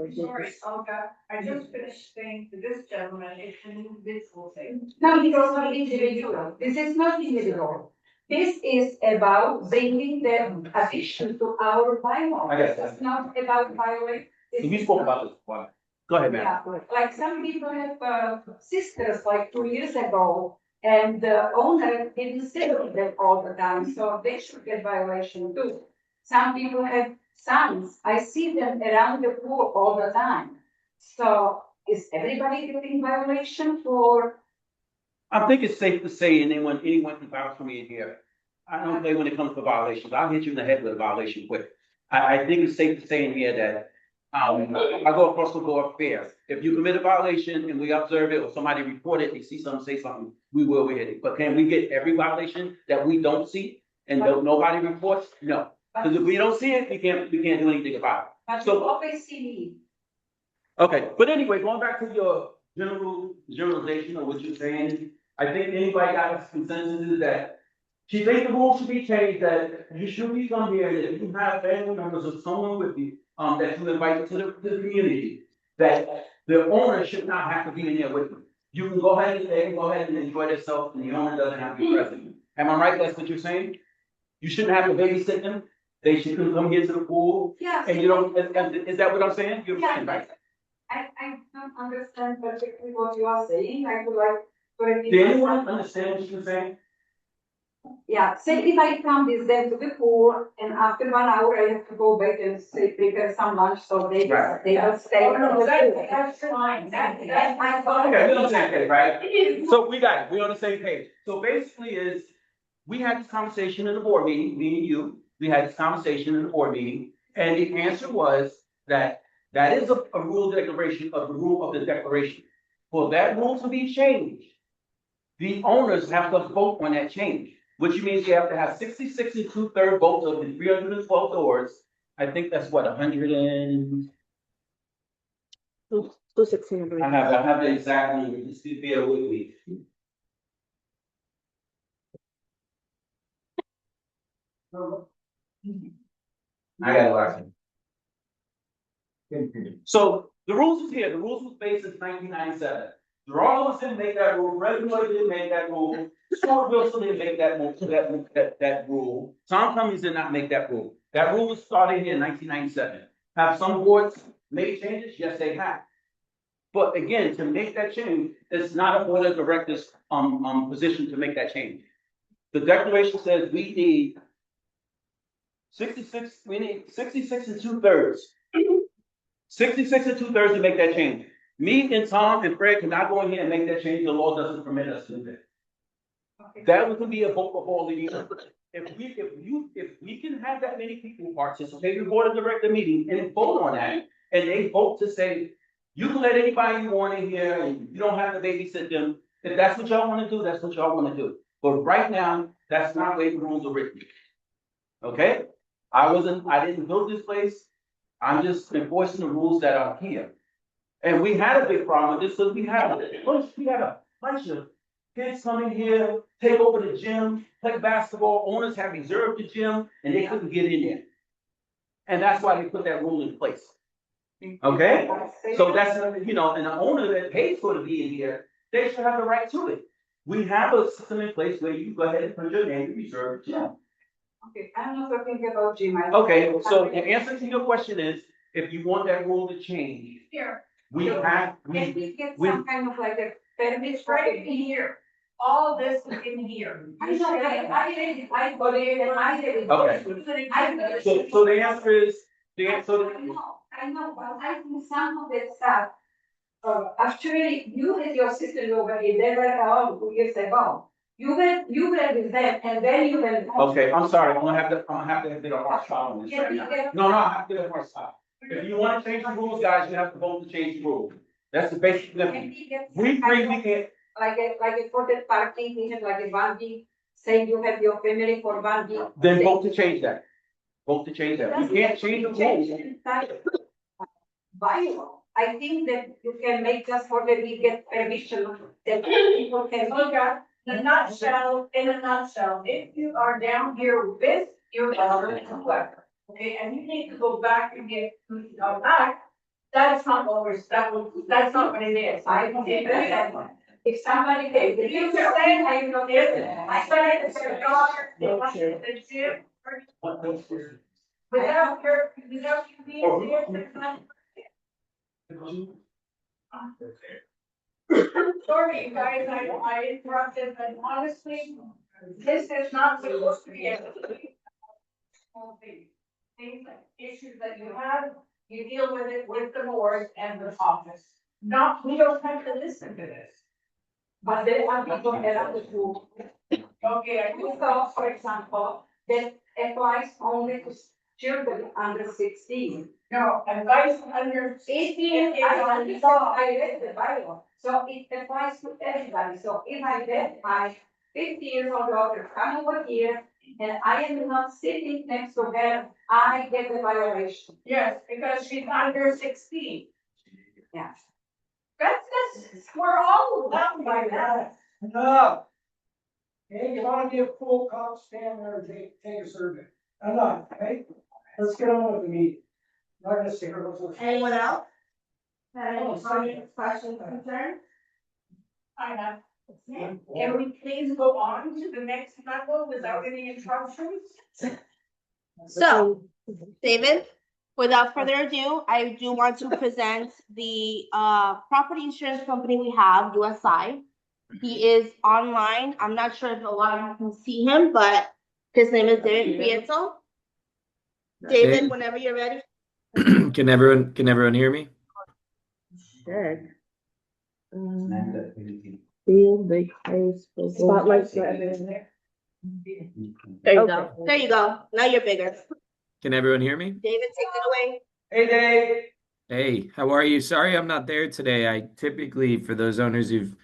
Olga, I just finished saying to this gentleman, it's an individual thing. No, it's not individual. This is not individual. This is about bringing the addition to our bylaw. I guess that's- It's not about violating. We spoke about this one. Go ahead, ma'am. Yeah, like some people have sisters like 2 years ago, and the owner didn't sit with them all the time, so they should get violation too. Some people have sons, I see them around the pool all the time. So is everybody getting violation for? I think it's safe to say, and anyone can vouch for me in here, I don't play when it comes to violations. I'll hit you in the head with a violation quick. I think it's safe to say in here that, I go across the board fair. If you commit a violation and we observe it, or somebody report it, they see something, say something, we will hit it. But can we get every violation that we don't see and nobody reports? No. Because if we don't see it, we can't do anything about it. But So- you always see me. Okay, but anyway, going back to your generalization of what you're saying, I think anybody got a consensus is that she thinks the rules should be changed, that you should be come here, that if you have family members or someone with you, that you invite to the community, that the owner should not have to be in there with you. You can go ahead and, they can go ahead and enjoy themselves, and the owner doesn't have to be present. Am I right? That's what you're saying? You shouldn't have to babysit them, they should come here to the pool, Yeah. and you don't, is that what I'm saying? You're saying, right? I don't understand perfectly what you are saying, I would like to repeat. Did anyone understand what you were saying? Yeah, say if I come with them to the pool and after 1 hour I have to go back and say prepare some lunch, so they, Right. they will stay. Oh, no, that's fine. That's my fault. Okay, we're on the same page, right? So we got it, we're on the same page. So basically is, we had this conversation in the board meeting, me and you, we had this conversation in the board meeting, and the answer was that that is a rule declaration of the rule of the declaration. For that rule to be changed, the owners have to vote on that change, which means you have to have 66 and 2/3 votes of the 312 doors. I think that's what, 100 and. 216, I believe. I have the exact number, just bear with me. I got a lot. So the rules is here, the rules was based in 1997. Geraldo didn't make that rule, Red Miller didn't make that rule, Stuart Wilson didn't make that rule, that rule. Tom Cummings did not make that rule. That rule was started here in 1997. Have some boards made changes? Yes, they have. But again, to make that change, it's not a board of directors, position to make that change. The declaration says we need 66, we need 66 and 2/3. 66 and 2/3 to make that change. Me and Tom and Fred cannot go in here and make that change. The law doesn't permit us to do that. That would be a vote for all of these. If we can have that many people participate in the board of director meeting and vote on that, and they vote to say, you can let anybody you want in here and you don't have to babysit them. If that's what y'all wanna do, that's what y'all wanna do. But right now, that's not the way the rules are written. Okay? I didn't build this place. I'm just enforcing the rules that are here. And we had a big problem with this, so we had a bunch of kids coming here, take over the gym, play basketball, owners have reserved the gym, and they couldn't get in there. And that's why they put that rule in place. Okay? So that's, and the owner that pays for to be in here, they should have the right to it. We have a system in place where you go ahead and put your name and reserve the gym. Okay, I'm not talking about Jim. Okay, so the answer to your question is, if you want that rule to change, Here, we have, can we get we- some kind of like a permit? It's right in here. All this is in here. I know, I did it, I got it, and I did it. Okay. I so the answer is, I know, but I think some of that stuff, actually, you and your sister over here, they were around 2 years ago. You were with them, and then you went. okay, I'm sorry, I'm gonna have to get a hard stop on this right now. No, I have to get a hard stop. If you wanna change the rules, guys, you have to vote to change the rules. That's the basic Can limit. we get We some kind agree, we of- can't, like a for the parking, we have like a 1 week, say you have your family for 1 week. then vote to change that. Vote to change that. You can't change the rules. Bylaw. I think that you can make just for the we get permission that people can. Look at the nutshell, in a nutshell, if you are down here with your daughter and whoever, okay, and you need to go back and get, back, that's not what that's not what it is. I did that. If somebody, if you say, I know this, I started to say, daughter, without your, without you being there, there's not. Sorry, you guys, I interrupted, but honestly, this is not supposed to be a. Things, issues that you have, you deal with it with the board and the office. Not, we don't have to listen to this. But there are people that have to do. Okay, I do thought, for example, that applies only to children under 16. No, advice under 18. I read the Bible, so it applies to everybody. So if I get my 50-year-old daughter coming over here and I am not sitting next to her, I get the violation. Yes, because she's under 16. Yeah. We're all bound by that. Enough. Hey, you wanna be a full cop, stand there and take a survey. Enough, okay? Let's get on with the meeting. Not gonna stick around. Anyone else? Have any comments, questions, concerns? I have. Can we please go on to the next level without any interruptions? So, David, without further ado, I do want to present the property insurance company we have, USI. He is online. I'm not sure if a lot of you can see him, but his name is David Prieto. David, Hey. whenever you're ready. Can everyone hear me? Good. Big face. Spotlights for everyone there. There you go. There you go. Now you're bigger. Can everyone hear me? David, take it away. Hey, Dave. Hey, how are you? Sorry I'm not there today. I typically, for those owners who've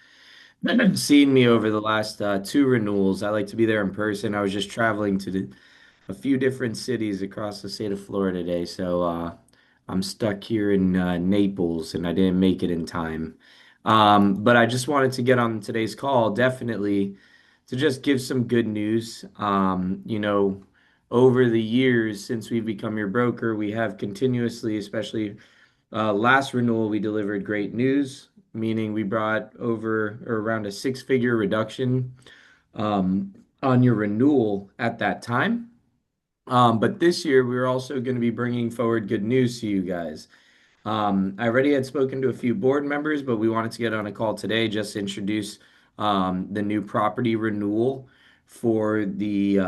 seen me over the last two renewals, I like to be there in person. I was just traveling to a few different cities across the state of Florida today, so I'm stuck here in Naples and I didn't make it in time. But I just wanted to get on today's call, definitely to just give some good news. Over the years since we've become your broker, we have continuously, especially last renewal, we delivered great news, meaning we brought over or around a six-figure reduction on your renewal at that time. But this year, we're also going to be bringing forward good news to you guys. I already had spoken to a few board members, but we wanted to get on a call today just to introduce the new property renewal for the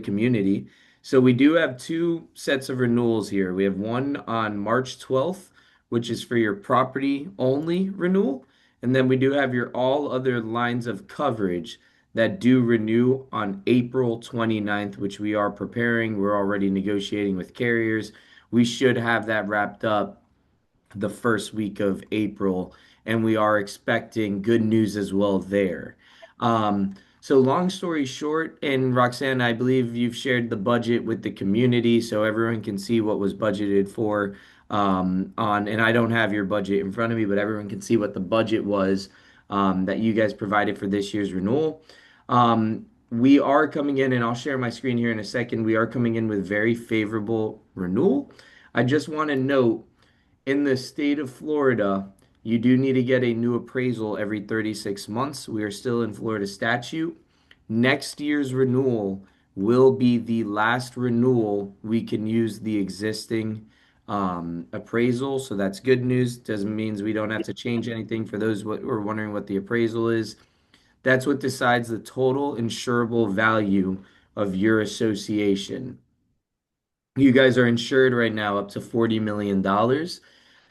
community. So we do have two sets of renewals here. We have one on March 12th, which is for your property only renewal. And then we do have your all other lines of coverage that do renew on April 29th, which we are preparing. We're already negotiating with carriers. We should have that wrapped up the first week of April, and we are expecting good news as well there. So long story short, and Roxanne, I believe you've shared the budget with the community so everyone can see what was budgeted for and I don't have your budget in front of me, but everyone can see what the budget was that you guys provided for this year's renewal. We are coming in, and I'll share my screen here in a second. We are coming in with very favorable renewal. I just want to note in the state of Florida, you do need to get a new appraisal every 36 months. We are still in Florida statute. Next year's renewal will be the last renewal we can use the existing appraisal. So that's good news. Doesn't mean we don't have to change anything for those who are wondering what the appraisal is. That's what decides the total insurable value of your association. You guys are insured right now up to $40 million.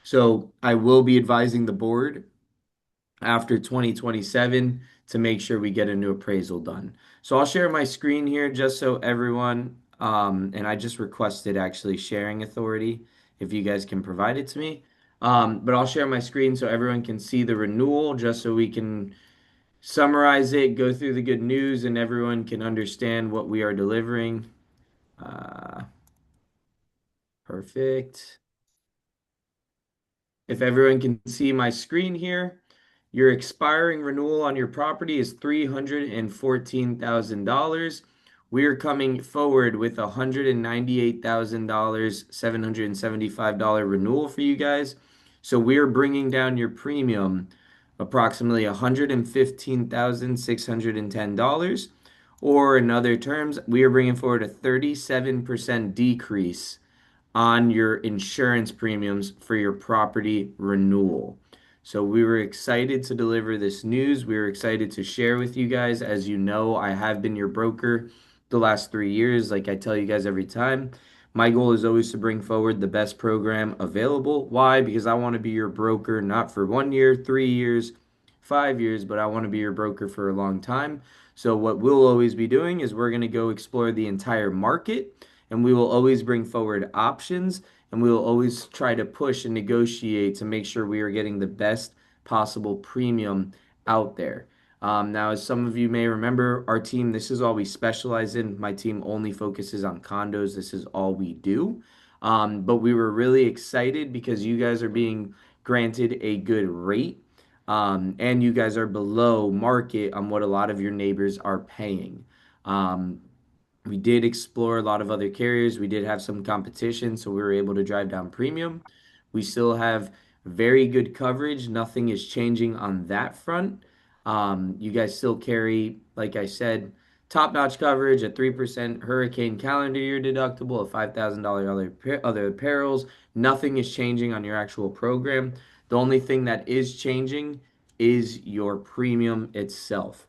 So I will be advising the board after 2027 to make sure we get a new appraisal done. So I'll share my screen here just so everyone, and I just requested actually sharing authority if you guys can provide it to me. But I'll share my screen so everyone can see the renewal just so we can summarize it, go through the good news, and everyone can understand what we are delivering. Perfect. If everyone can see my screen here, your expiring renewal on your property is $314,000. We're coming forward with $198,000, $775 renewal for you guys. So we're bringing down your premium approximately $115,610. Or in other terms, we are bringing forward a 37% decrease on your insurance premiums for your property renewal. So we were excited to deliver this news. We were excited to share with you guys. As you know, I have been your broker the last 3 years, like I tell you guys every time. My goal is always to bring forward the best program available. Why? Because I want to be your broker, not for 1 year, 3 years, 5 years, but I want to be your broker for a long time. So what we'll always be doing is we're going to go explore the entire market, and we will always bring forward options, and we will always try to push and negotiate to make sure we are getting the best possible premium out there. Now, as some of you may remember, our team, this is all we specialize in. My team only focuses on condos. This is all we do. But we were really excited because you guys are being granted a good rate, and you guys are below market on what a lot of your neighbors are paying. Um, we did explore a lot of other carriers. We did have some competition, so we were able to drive down premium. We still have very good coverage. Nothing is changing on that front. You guys still carry, like I said, top-notch coverage, a 3% hurricane calendar year deductible, a $5,000 other perils. Nothing is changing on your actual program. The only thing that is changing is your premium itself.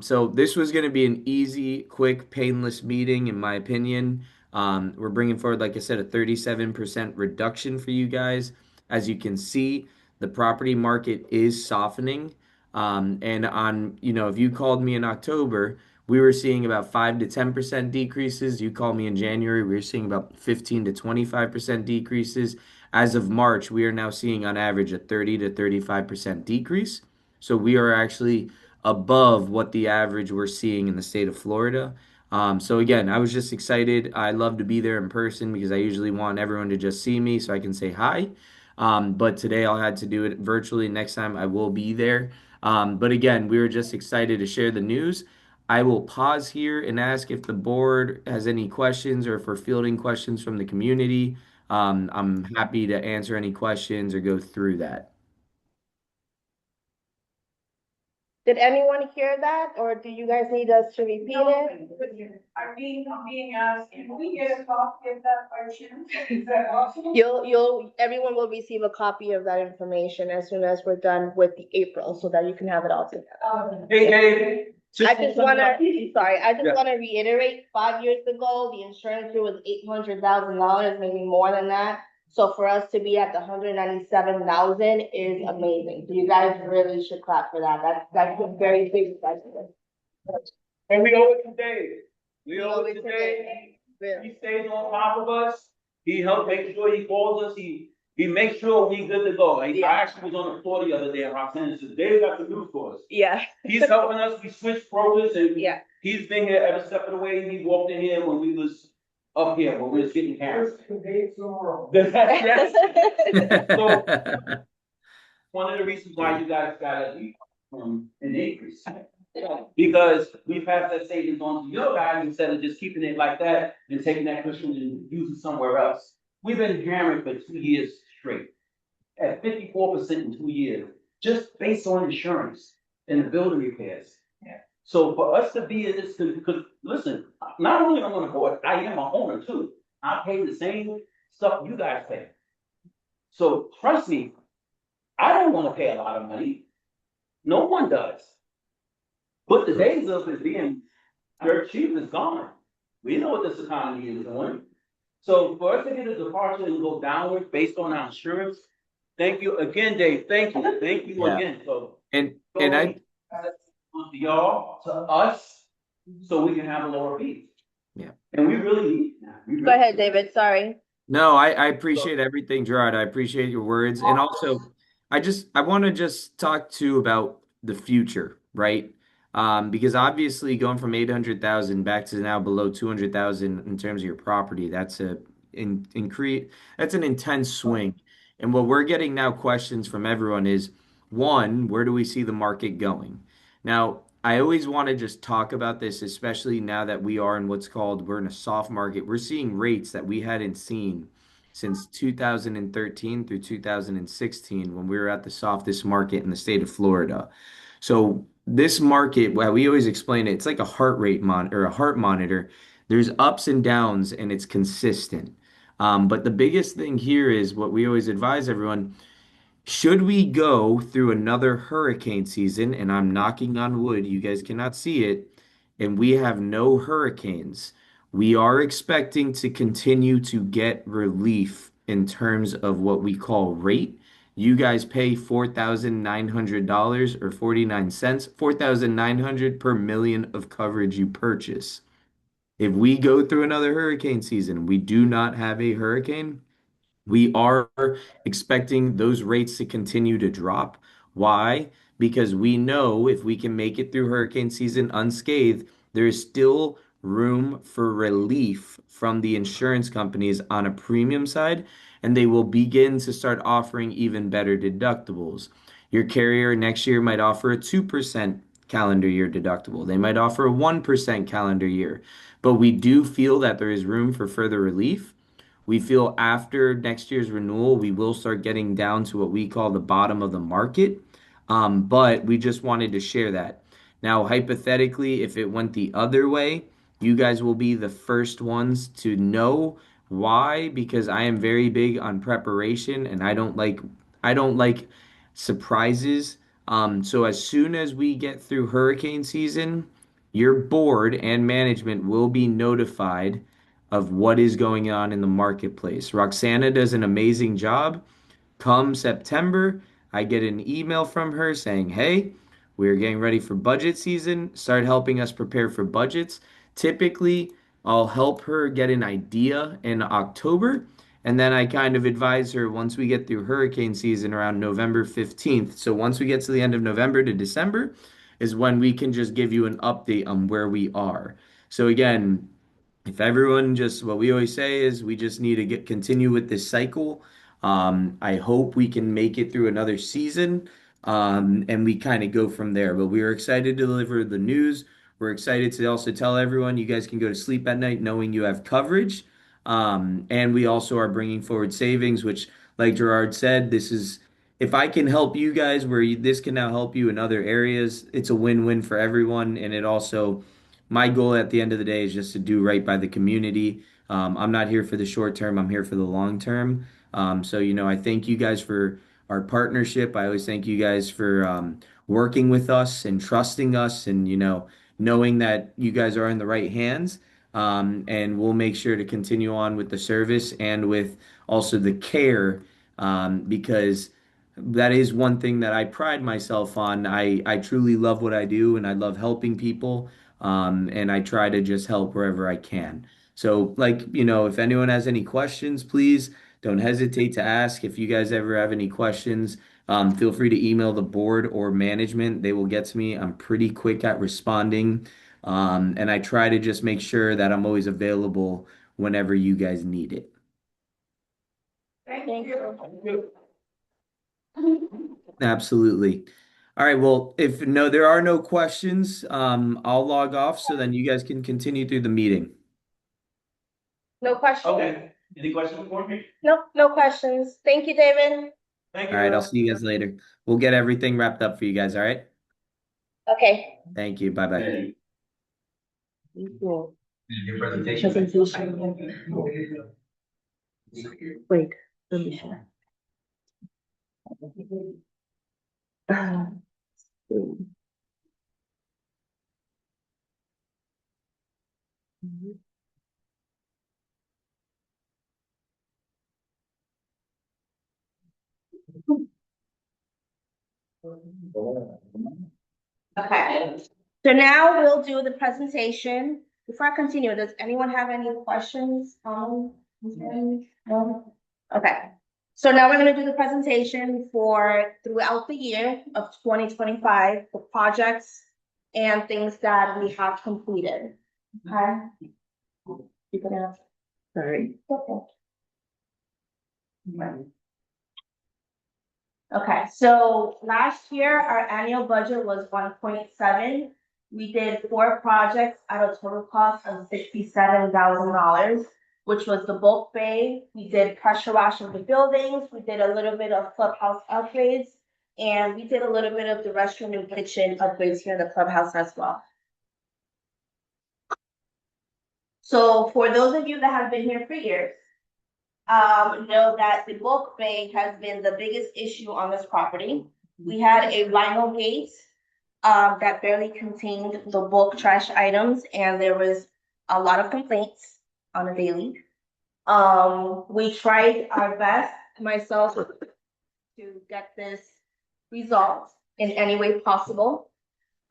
So this was going to be an easy, quick, painless meeting, in my opinion. We're bringing forward, like I said, a 37% reduction for you guys. As you can see, the property market is softening. And if you called me in October, we were seeing about 5 to 10% decreases. You called me in January, we were seeing about 15 to 25% decreases. As of March, we are now seeing on average a 30 to 35% decrease. So we are actually above what the average we're seeing in the state of Florida. So again, I was just excited. I love to be there in person because I usually want everyone to just see me so I can say hi. But today I had to do it virtually. Next time I will be there. But again, we were just excited to share the news. I will pause here and ask if the board has any questions or if we're fielding questions from the community. I'm happy to answer any questions or go through that. Did anyone hear that, or do you guys need us to repeat it? I'm being asked, can we get a copy of that by chance? Is that possible? Everyone will receive a copy of that information as soon as we're done with the April, so that you can have it all together. Hey, Dave. I just wanna reiterate, 5 years ago, the insurance fee was $800,000, maybe more than that. So for us to be at the 197,000 is amazing. So you guys really should clap for that. That's a very big investment. And we owe it to Dave. We We owe owe it it to to Dave. Dave. Really. He stays on top of us. He helped make sure he calls us. He makes sure we good to go. I Yeah. actually was on the floor the other day at Roxanne said, Dave got the news for us. Yeah. He's helping us. We switched brokers and Yeah. he's been here every step of the way. He walked in here when we was up here, when we was getting cancer. Yes. So one of the reasons why you guys got an increase. Because we've passed that savings on to your guys instead of just keeping it like that and taking that cushion and using it somewhere else. We've been hammering for 2 years straight, at 54% in 2 years, just based on insurance and the building repairs. Yeah. So for us to be in this, because listen, not only am I on the board, I am a owner too. I pay the same stuff you guys pay. So trust me, I don't want to pay a lot of money. No one does. But the days of it being dirt cheap is gone. We know what this economy is doing. So for us to get a departure and go downward based on our insurance, thank you again, Dave. Thank you Yeah. again. So And to y'all, to us, so we can have a lower fee. Yeah. And we really need that. Go ahead, David, sorry. No, I appreciate everything, Gerard. I appreciate your words. And also, I want to just talk to about the future, right? Because obviously going from 800,000 back to now below 200,000 in terms of your property, that's that's an intense swing. And what we're getting now questions from everyone is, one, where do we see the market going? Now, I always want to just talk about this, especially now that we're in a soft market. We're seeing rates that we hadn't seen since 2013 through 2016 when we were at the softest market in the state of Florida. So this market, well, we always explain it, it's like a heart rate monitor or a heart monitor. There's ups and downs and it's consistent. But the biggest thing here is what we always advise everyone, should we go through another hurricane season, and I'm knocking on wood, you guys cannot see it, and we have no hurricanes, we are expecting to continue to get relief in terms of what we call rate. You guys pay $4,900 or 49 cents, 4,900 per million of coverage you purchase. If we go through another hurricane season, we do not have a hurricane, we are expecting those rates to continue to drop. Why? Because we know if we can make it through hurricane season unscathed, there is still room for relief from the insurance companies on a premium side, and they will begin to start offering even better deductibles. Your carrier next year might offer a 2% calendar year deductible. They might offer a 1% calendar year. But we do feel that there is room for further relief. We feel after next year's renewal, we will start getting down to what we call the bottom of the market. But we just wanted to share that. Now, hypothetically, if it went the other way, you guys will be the first ones to know why, because I am very big on preparation and I don't like surprises. So as soon as we get through hurricane season, your board and management will be notified of what is going on in the marketplace. Roxana does an amazing job. Come September, I get an email from her saying, hey, we're getting ready for budget season. Start helping us prepare for budgets. Typically, I'll help her get an idea in October. And then I kind of advise her once we get through hurricane season around November 15th. So once we get to the end of November to December is when we can just give you an update on where we are. So again, if everyone just what we always say is we just need to continue with this cycle. I hope we can make it through another season, and we kind of go from there. But we are excited to deliver the news. We're excited to also tell everyone you guys can go to sleep at night knowing you have coverage. And we also are bringing forward savings, which, like Gerard said, this is if I can help you guys where this can now help you in other areas, it's a win-win for everyone, and it also my goal at the end of the day is just to do right by the community. I'm not here for the short term, I'm here for the long term. So, I thank you guys for our partnership. I always thank you guys for working with us and trusting us and, knowing that you guys are in the right hands. And we'll make sure to continue on with the service and with also the care because that is one thing that I pride myself on. I truly love what I do and I love helping people. And I try to just help wherever I can. So, if anyone has any questions, please don't hesitate to ask. If you guys ever have any questions, feel free to email the board or management. They will get to me. I'm pretty quick at responding. And I try to just make sure that I'm always available whenever you guys need it. Thank you. Absolutely. All right. Well, if no, there are no questions, I'll log off so then you guys can continue through the meeting. No questions? Okay, any questions for me? Nope, no questions. Thank you, David. Thank All right. I'll see you guys later. We'll get everything wrapped up for you guys. All right. Okay. Thank you. Bye bye. Your presentation. Wait, let me share. Okay, so now we'll do the presentation. Before I continue, does anyone have any questions? No? Okay, so now we're gonna do the presentation for throughout the year of 2025, the projects and things that we have completed. Okay? You can have. Sorry. Okay, so last year, our annual budget was 1.7. We did 4 projects at a total cost of $67,000. which was the bulk bay. We did pressure wash of the buildings. We did a little bit of clubhouse upgrades. And we did a little bit of the restroom and kitchen upgrades here in the clubhouse as well. So for those of you that have been here for years, know that the bulk bay has been the biggest issue on this property. We had a vinyl gate that barely contained the bulk trash items, and there was a lot of complaints on a daily. We tried our best, myself, to get this resolved in any way possible.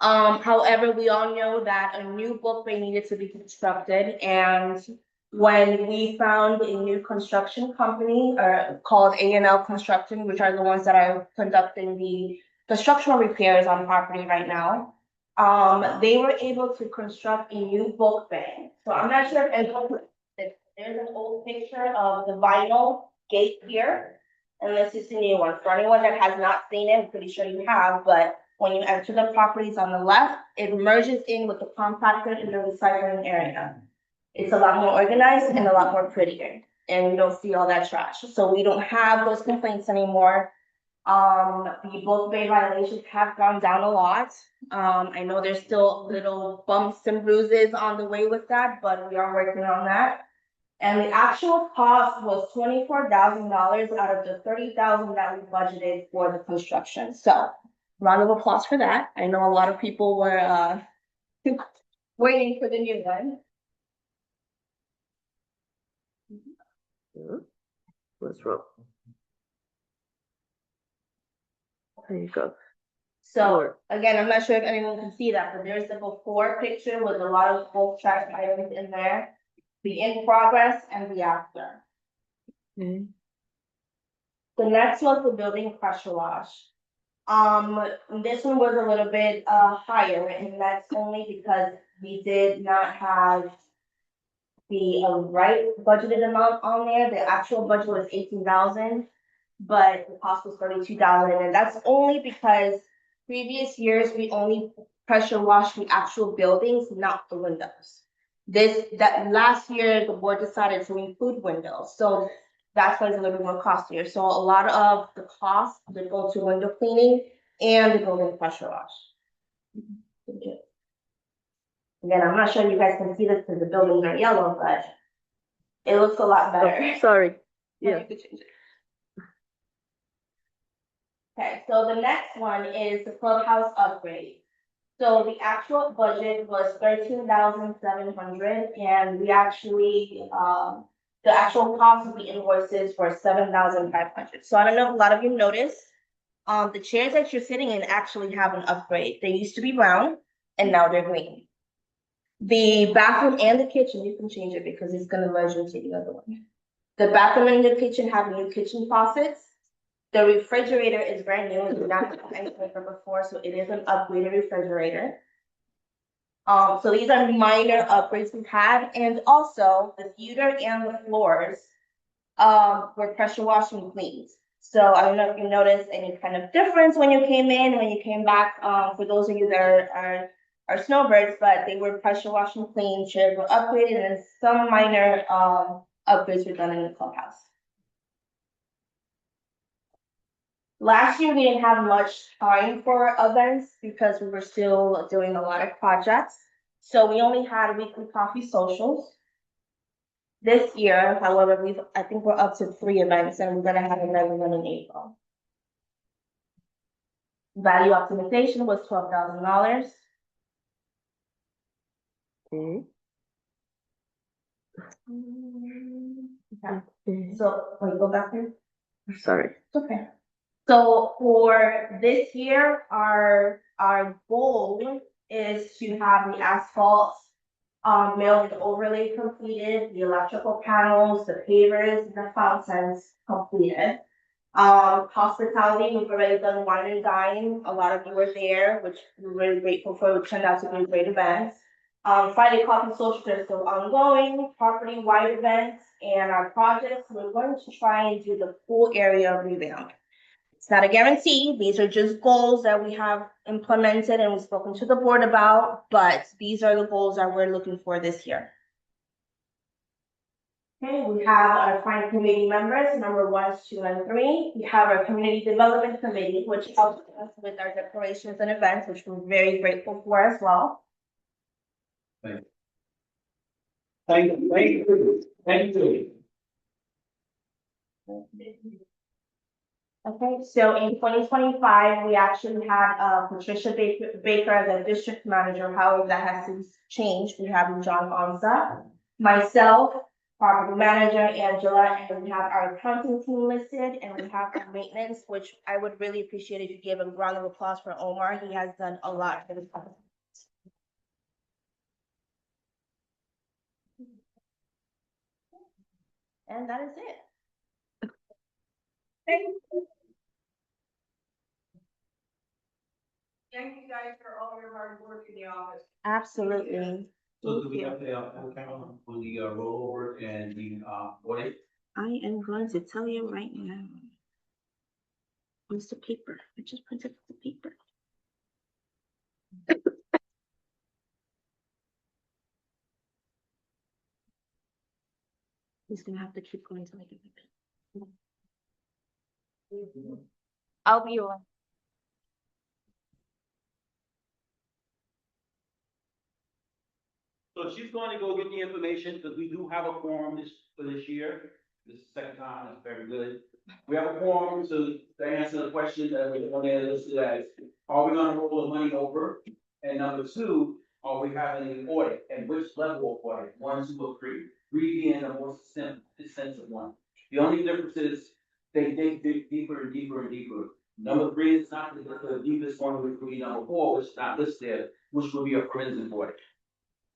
However, we all know that a new bulk bay needed to be constructed, and when we found a new construction company called A&L Construction, which are the ones that are conducting the structural repairs on property right now, they were able to construct a new bulk bay. So I'm not sure if there's an old picture of the vinyl gate here, and this is the new one. For anyone that has not seen it, I'm pretty sure you have, but when you enter the properties on the left, it merges in with the compactor in the recycling area. It's a lot more organized and a lot more prettier, and you don't see all that trash. So we don't have those complaints anymore. The bulk bay violations have gone down a lot. I know there's still little bumps and bruises on the way with that, but we are working on that. And the actual cost was $24,000 out of the $30,000 that we budgeted for the construction. So round of applause for that. I know a lot of people were waiting for the new one. Let's roll. There you go. So again, I'm not sure if anyone can see that, but there's the before picture with a lot of bulk trash items in there. The in progress and the after. Okay. The next was the building pressure wash. This one was a little bit higher, and that's only because we did not have the right budgeted amount on there. The actual budget was 18,000, but the cost was 32,000, and that's only because previous years we only pressure washed the actual buildings, not the windows. That last year the board decided to include windows, so that's why it's a little bit more costlier. So a lot of the costs that go to window cleaning and the building pressure wash. Again, I'm not sure you guys can see this because the buildings are yellow, but it looks a lot better. Oh, sorry. Yeah. You could change it. Okay, so the next one is the clubhouse upgrade. So the actual budget was 13,700, and we actually, the actual cost of the invoices were 7,500. So I don't know if a lot of you noticed, the chairs that you're sitting in actually have an upgrade. They used to be brown, and now they're green. The bathroom and the kitchen, you can change it because it's gonna merge into the other one. The bathroom and the kitchen have new kitchen faucets. The refrigerator is brand new, it's not anything from before, so it is an upgraded refrigerator. So these are minor upgrades we've had, and also the theater and the floors were pressure washed and cleaned. So I don't know if you noticed any kind of difference when you came in, when you came back, for those of you that are snowbirds, but they were pressure washed and cleaned, chairs were upgraded, and some minor upgrades were done in the clubhouse. Last year, we didn't have much time for events because we were still doing a lot of projects. So we only had weekly coffee socials. This year, however, I think we're up to 3 events, and we're gonna have another one in April. Value optimization was $12,000. Okay. Okay. So, wait, go back there. Sorry. It's okay. So for this year, our goal is to have the asphalt milled and overlay completed, the electrical panels, the pavers, the fountains completed. Hospitality, we've already done wine and dine. A lot of you were there, which we're really grateful for. It turned out to be a great event. Friday coffee social is still ongoing, property-wide events, and our projects, we're going to try and do the full area revamp. It's not a guarantee. These are just goals that we have implemented and we've spoken to the board about, but these are the goals that we're looking for this year. Okay, we have our fine committee members, number 1, 2, and 3. We have our community development committee, which helps us with our decorations and events, which we're very grateful for as well. Thank you. Okay, so in 2025, we actually had Patricia Baker as a district manager. However, that has since changed. We have John Onza, myself, property manager Angela, and we have our accounting team listed, and we have our maintenance, which I would really appreciate if you gave a round of applause for Omar. He has done a lot for this company. And that is it. Thank you. Thank you guys for all your hard work in the office. Absolutely. So do we have the, account on the, rollover and the, audit? I am going to tell you right now. Where's the paper? I just printed the paper. He's gonna have to keep going till I get the pen. I'll be on. So she's going to go get the information, because we do have a quorum for this year. This is the second time, that's very good. We have a quorum to answer the question that we're on there listed as, are we gonna roll the money over? And number 2, are we having an audit, and which level of audit, 1, 2, or 3? 3 being the more extensive one. The only difference is they dig deeper and deeper and deeper. Number 3 is not the deepest one, which would be number 4, which is not listed there, which would be a forensic audit.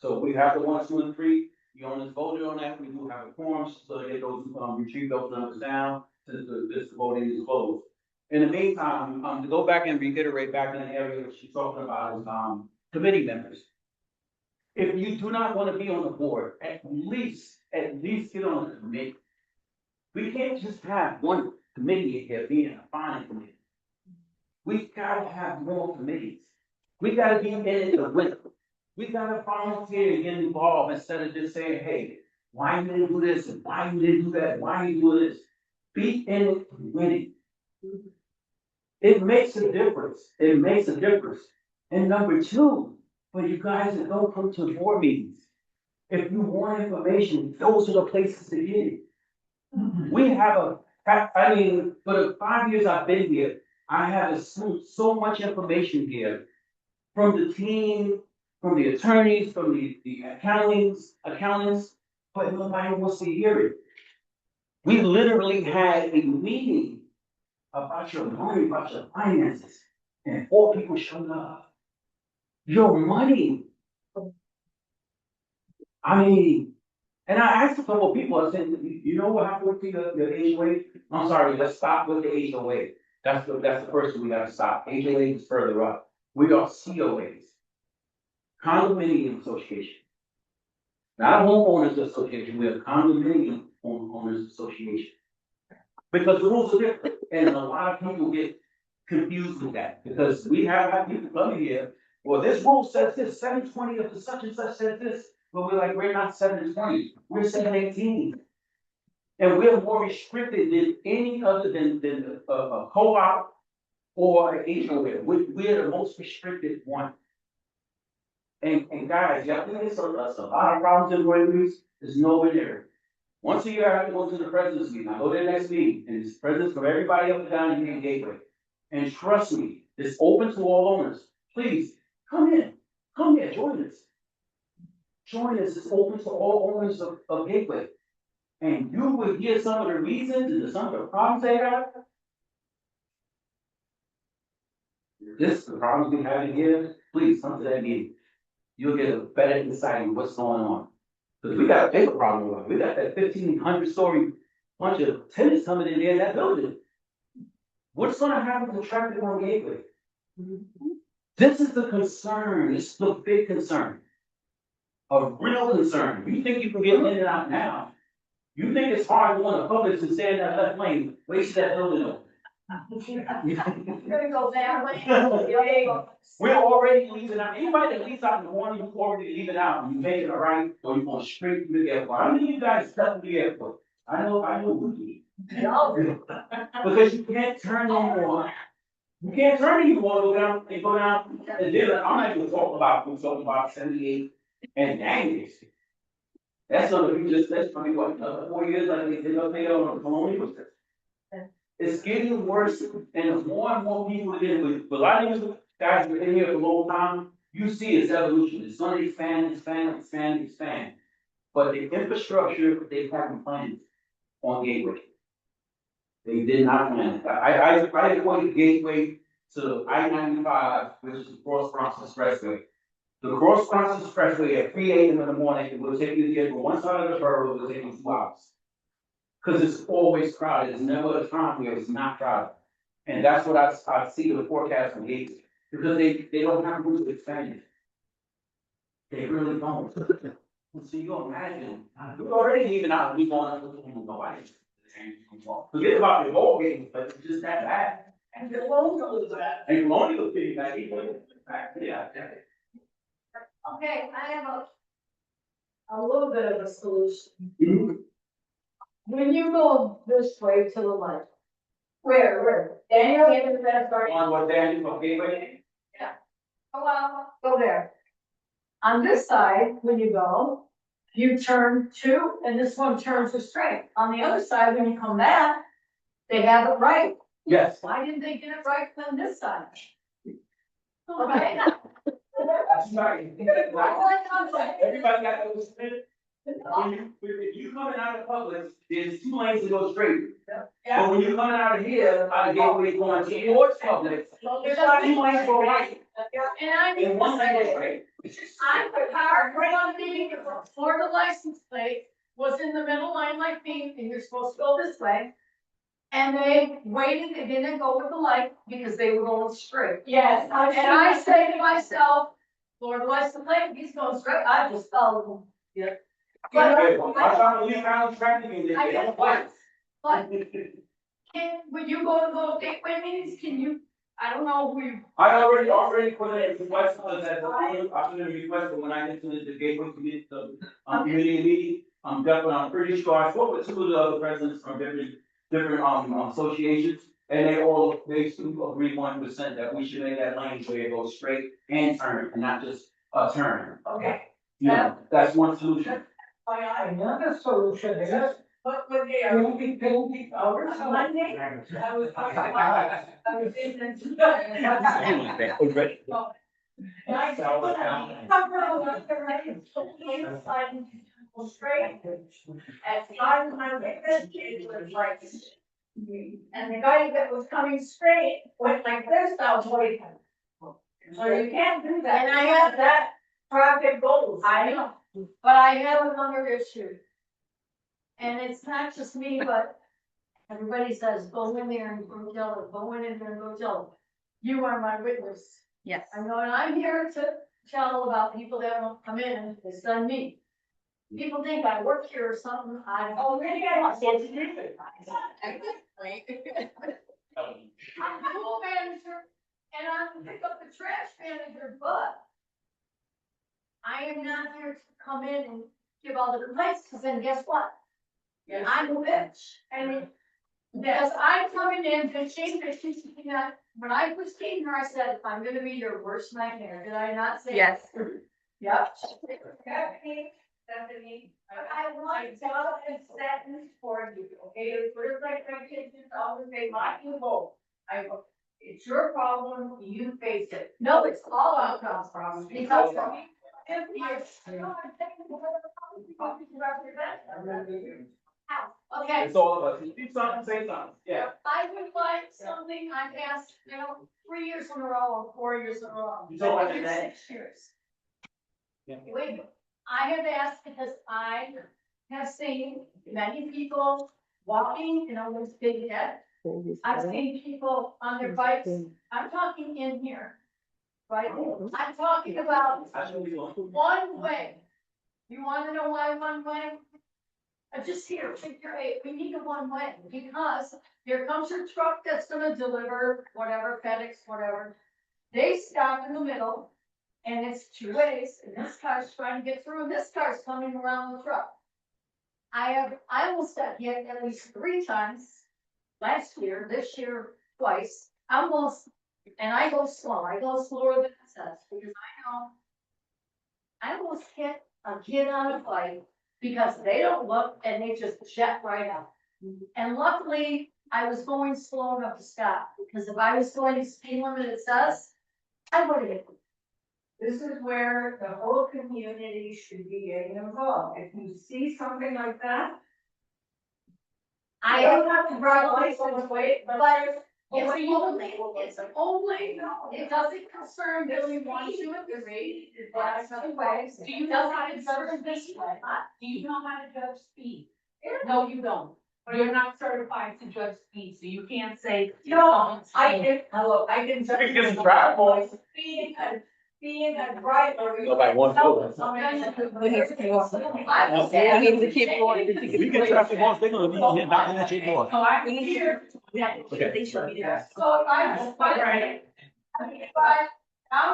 So we have the 1, 2, and 3. You only voted on that. We do have a quorum, so they go to retrieve those numbers down since this voting is closed. In the meantime, to go back and reiterate back in the area that she's talking about is committee members. If you do not want to be on the board, at least get on the committee. We can't just have one committee here being a fine committee. We gotta have more committees. We gotta be in it to win. We gotta volunteer and get involved instead of just saying, hey, why you didn't do this and why you didn't do that, why you do this? Be in it to win it. It makes a difference. It makes a difference. And number 2, for you guys that don't come to board meetings, if you want information, those are the places to get it. We have for the 5 years I've been here, I have so much information here from the team, from the attorneys, from the accountants, but nobody wants to hear it. We literally had a meeting about your money, about your finances, and 4 people showed up. Your money. I mean, and I asked a couple of people, I said, you know what happened with the HOA? I'm sorry, let's stop with the HOA. That's the first thing we gotta stop. HOA is further up. We are COAs. Condominium Association. Not a homeowners association, we are a condominium homeowners association. Because the rules are different, and a lot of people get confused with that, because we have had people coming here, well, this rule says this, 720 of the such and such says this, but we're like, we're not 720, we're 718. And we're more restricted than any other than a co-op or an HOA, we're the most restricted one. And guys, y'all think it's a lot of problems in Roy there's nowhere near. Once a year, I have to go to the president's meeting. I go to the next meeting, and it's presidents from everybody up and down in Union Gateway. And trust me, it's open to all owners. Please, come here, join us. Join us, it's open to all owners of Gateway. And you will hear some of the reasons and some of the problems they have. The problems we have in here, please come to that meeting. You'll get a better insight on what's going on. Because we got a bigger problem with it. We got that 1,500-story bunch of tenants coming in there in that building. What's gonna happen to traffic on Gateway? This is the concern, this is the big concern. A real concern. You think you can get in and out now. You think it's hard to want the public to stay in that left lane, waste that building over. Gonna go that way. We're already leaving out, anybody that leaves out in the morning, you already leave it out, you make it a right, or you go straight to the airport. How many of you guys stuck to the airport? I know who you. Because you can't turn anymore. You can't turn anymore, go down, and then, I'm not even we're talking about 78 and 90s. That's that's probably what, 4 years, like they did up there on Colonial. It's getting worse, and more and more people are getting, with a lot of these guys who have been here for a long time, you see its evolution, it's gonna expand. But the infrastructure, they haven't planned on Gateway. They did not plan it. I equate Gateway to I-95, which is the Cross Bronx Expressway. The Cross Bronx Expressway at 3 a.m. in the morning, it will take you to get from one side of the borough, it will take you 2 hours. Cause it's always crowded, there's never a time where it's not crowded. And that's what I see the forecast from Gateway, because they don't have room to expand it. They really don't. So you imagine, we're already leaving out, we going to nobody. Forget about the whole game, but it's just that bad. And Colonial is bad. And Colonial is pretty bad, yeah. Okay, I have a little bit of a solution. Mhm. When you go this way to the left. Where? Daniel, you have the best garden. On what Danny from Gateway? Go there. On this side, when you go, you turn two, and this one turns to straight. On the other side, when you come back, they have it right. Yes. Why didn't they get it right on this side? Okay. That's right. Everybody got to understand. If you coming out of Publix, there's 2 lanes to go straight. But when you're coming out of here, out of Gateway going towards Publix, there's 2 lanes go right. And I need And to 1 lane say, goes right. I'm the car right on me, before the license plate was in the middle line like me, and you're supposed to go this way. And they waited, they didn't go with the light because they were going straight. Yes. And I say to myself, Lord, the license plate, he's going straight, I just followed him. Yeah. I try to leave out traffic and I they get don't what, fight. but when you go to those gateway meetings, can you, I don't know who you. I already put in a request for that, I put in a request for when I get to the Gateway committee, committee meeting. I'm pretty sure, I spoke with 2 of the other presidents from different associations. And they still agree 1% that we should make that lane where it goes straight and turn, and not just a turn. Okay. You know, that's one solution. Another solution is, But when they are. penalty hours. Monday, I was in the. And I said, well, I'm gonna the right, so please, I'm straight. As far as my witness, it was like. And the guy that was coming straight went like this, I was waiting. So you can't do that. And I have that traffic goals. I know, but I have another issue. And it's not just me, but everybody says, go in there and go tell it, go in there and go tell it. You are my witness. Yes. I know, and I'm here to tell about people that won't come in, it's on me. People think I work here or something, I don't. Oh, maybe I don't. I'm the pool manager, and I'm pick up the trash manager, but I am not here to come in and give all the complaints, because then guess what? I'm a bitch, and because I'm coming in bitching, when I was came here, I said, I'm gonna be your worst nightmare, did I not say? Yes. Yep. Stephanie, I want job and sentence for you, okay, the first expectation is always say, my people, it's your problem, you face it. No, it's all outcomes problem, because for me, if you're. Okay. It's all of us, you do something, say something, yeah. I would like something I've asked, 3 years in a row or 4 years in a row. You don't want Every that? 6 years. Yeah. Wait, I have asked because I have seen many people walking, with big head. I've seen people on their bikes, I'm talking in here. Right, I'm talking about That's what we want. one way. You wanna know why one way? I just hear, figure eight, we need a one way, because here comes your truck that's gonna deliver whatever, FedEx, whatever. They stop in the middle, and it's two ways, and this car's trying to get through, and this car's coming around the truck. I almost got hit at least 3 times last year, this year twice, almost, and I go slow, I go slower than it says, because I know I almost hit a kid on a bike because they don't look and they just jet right out. And luckily, I was going slow enough to stop, because if I was going the speed limit it says, I would have hit them. This is where the whole community should be getting involved. If you see something like that, I don't have to drive a license, wait, but it's only, it doesn't concern Billy wants you at the rate, that's the way. Do you know how to judge this way? Do you know how to judge speed? No, you don't. You're not certified to judge speed, so you can't say. no, I can, I can judge. You can drive, boys. Being a driver. Go by one foot. We need to keep going. We get traffic laws, they're gonna be here knocking at your door. So I'm here. They should be there. So I'm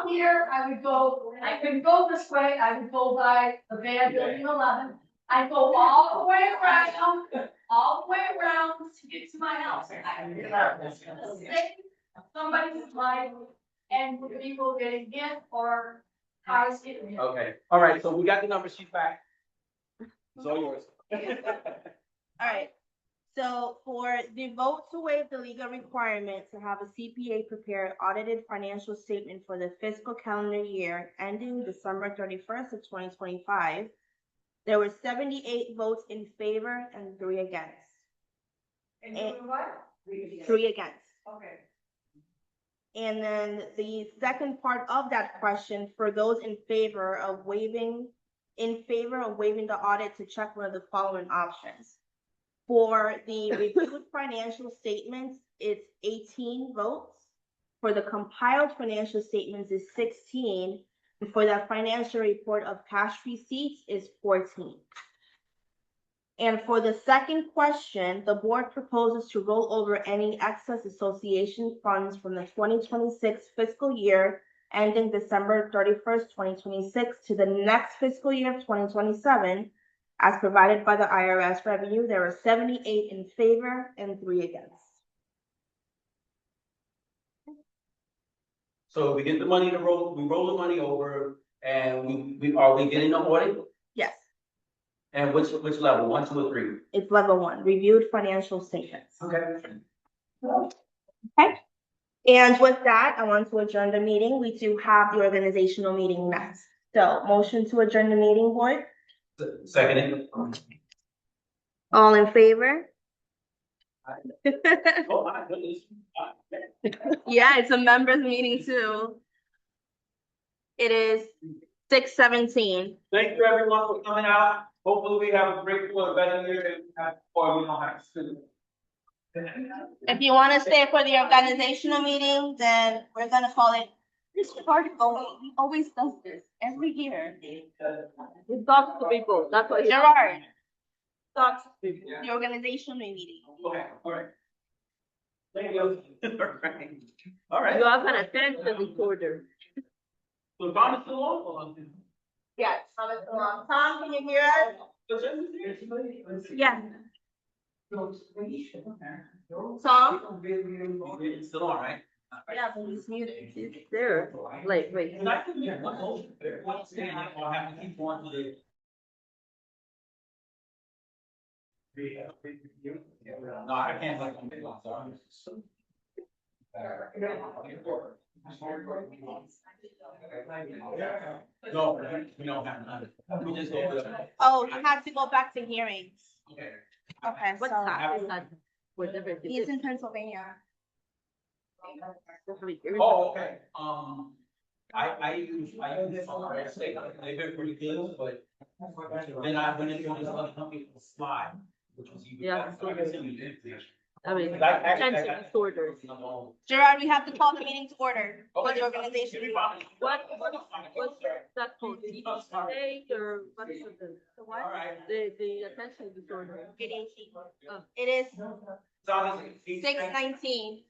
here, I would go, I could go this way, I would go by the Van Building 11. I go all the way around to get to my house. I would save somebody's life and people getting hit or cars getting hit. Okay, all right, so we got the number, she's back. It's all yours. All right. So for the vote to waive the legal requirement to have a CPA prepare audited financial statement for the fiscal calendar year ending December 31st of 2025, there were 78 votes in favor and 3 against. And you know what? 3 against. Okay. And then the second part of that question, for those in favor of waiving the audit, to check one of the following options. For the reviewed financial statements, it's 18 votes. For the compiled financial statements is 16. And for the financial report of cash receipts is 14. And for the second question, the board proposes to roll over any excess association funds from the 2026 fiscal year ending December 31st, 2026 to the next fiscal year of 2027, as provided by the IRS revenue. There are 78 in favor and 3 against. So we get the money to roll, we roll the money over, and are we getting the audit? Yes, And which level, 1, 2, or 3? it's level 1, reviewed financial statements. Okay. Okay. And with that, I want to adjourn the meeting. We do have the organizational meeting next. So motion to adjourn the meeting, board. Second. All in favor? Oh, my goodness. Yeah, it's a members meeting too. It is 6:17. Thank you everyone for coming out. Hopefully we have a great, a better year than we had before. We don't have to. If you want to stay for the organizational meeting, then we're gonna call it. Mr. Parker, he always does this every year. He talks to people, that's what he. Gerard. Talks the organizational meeting. Okay, all right. Thank you. All right. You are gonna attend the recorder. So Tom is still on? Yeah, Tom is still on. Tom, can you hear us? Yeah. Tom? It's still on, right? Yeah, but he's muted. It's there, like, wait. And I can get one over there. One stand, I'll have to keep going to the. No, I can't like, I'm sorry. No, we don't have none. We just go to. Oh, you have to go back to hearings. Okay. Okay, What's so that? Is that whatever it he's is? in Pennsylvania. Oh, okay, I use some state, they've been pretty good, but then I went into this other company called Slide, which was even Yeah. better. So I guess it was information. I mean, Like, actually, attention disorders. Gerard, we have to call the meeting to order for the organization. What's that called? CBA or what's the what? The attention disorder. ADHD. It is 6:19.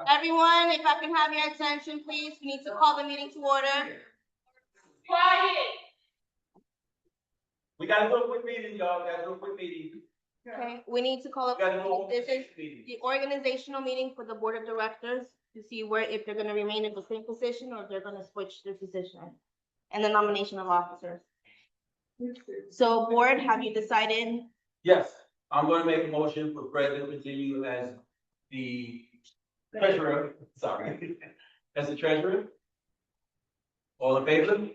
Everyone, if I can have your attention, please, we need to call the meeting to order. We gotta do a quick meeting, y'all, we gotta do a quick meeting. Okay, we need to call We gotta do a, a this is quick meeting. the organizational meeting for the board of directors to see where, if they're gonna remain in the same position or if they're gonna switch their position. And the nomination of officers. So board, have you decided? Yes, I'm gonna make a motion for president to continue as the treasurer, sorry, as the treasurer. All in favor?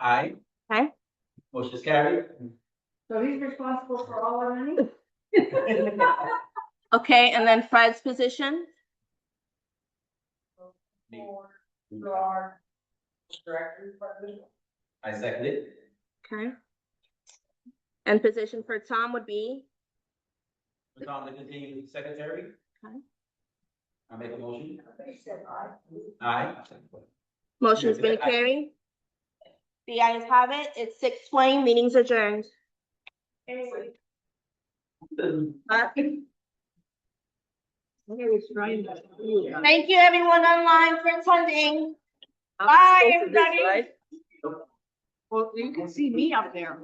Aye. Okay. Motion is carried. So he's responsible for all our money? Okay, and then Fred's position? For our director, president. I second it. Okay. And position for Tom would be? For Tom to continue as secretary. Okay. I make a motion. He said aye. Aye. Motion's been carried. The ayes have it. It's 6:20, meeting's adjourned. Anyway. Thank you everyone online for attending. Bye, everybody. Well, you can see me up there.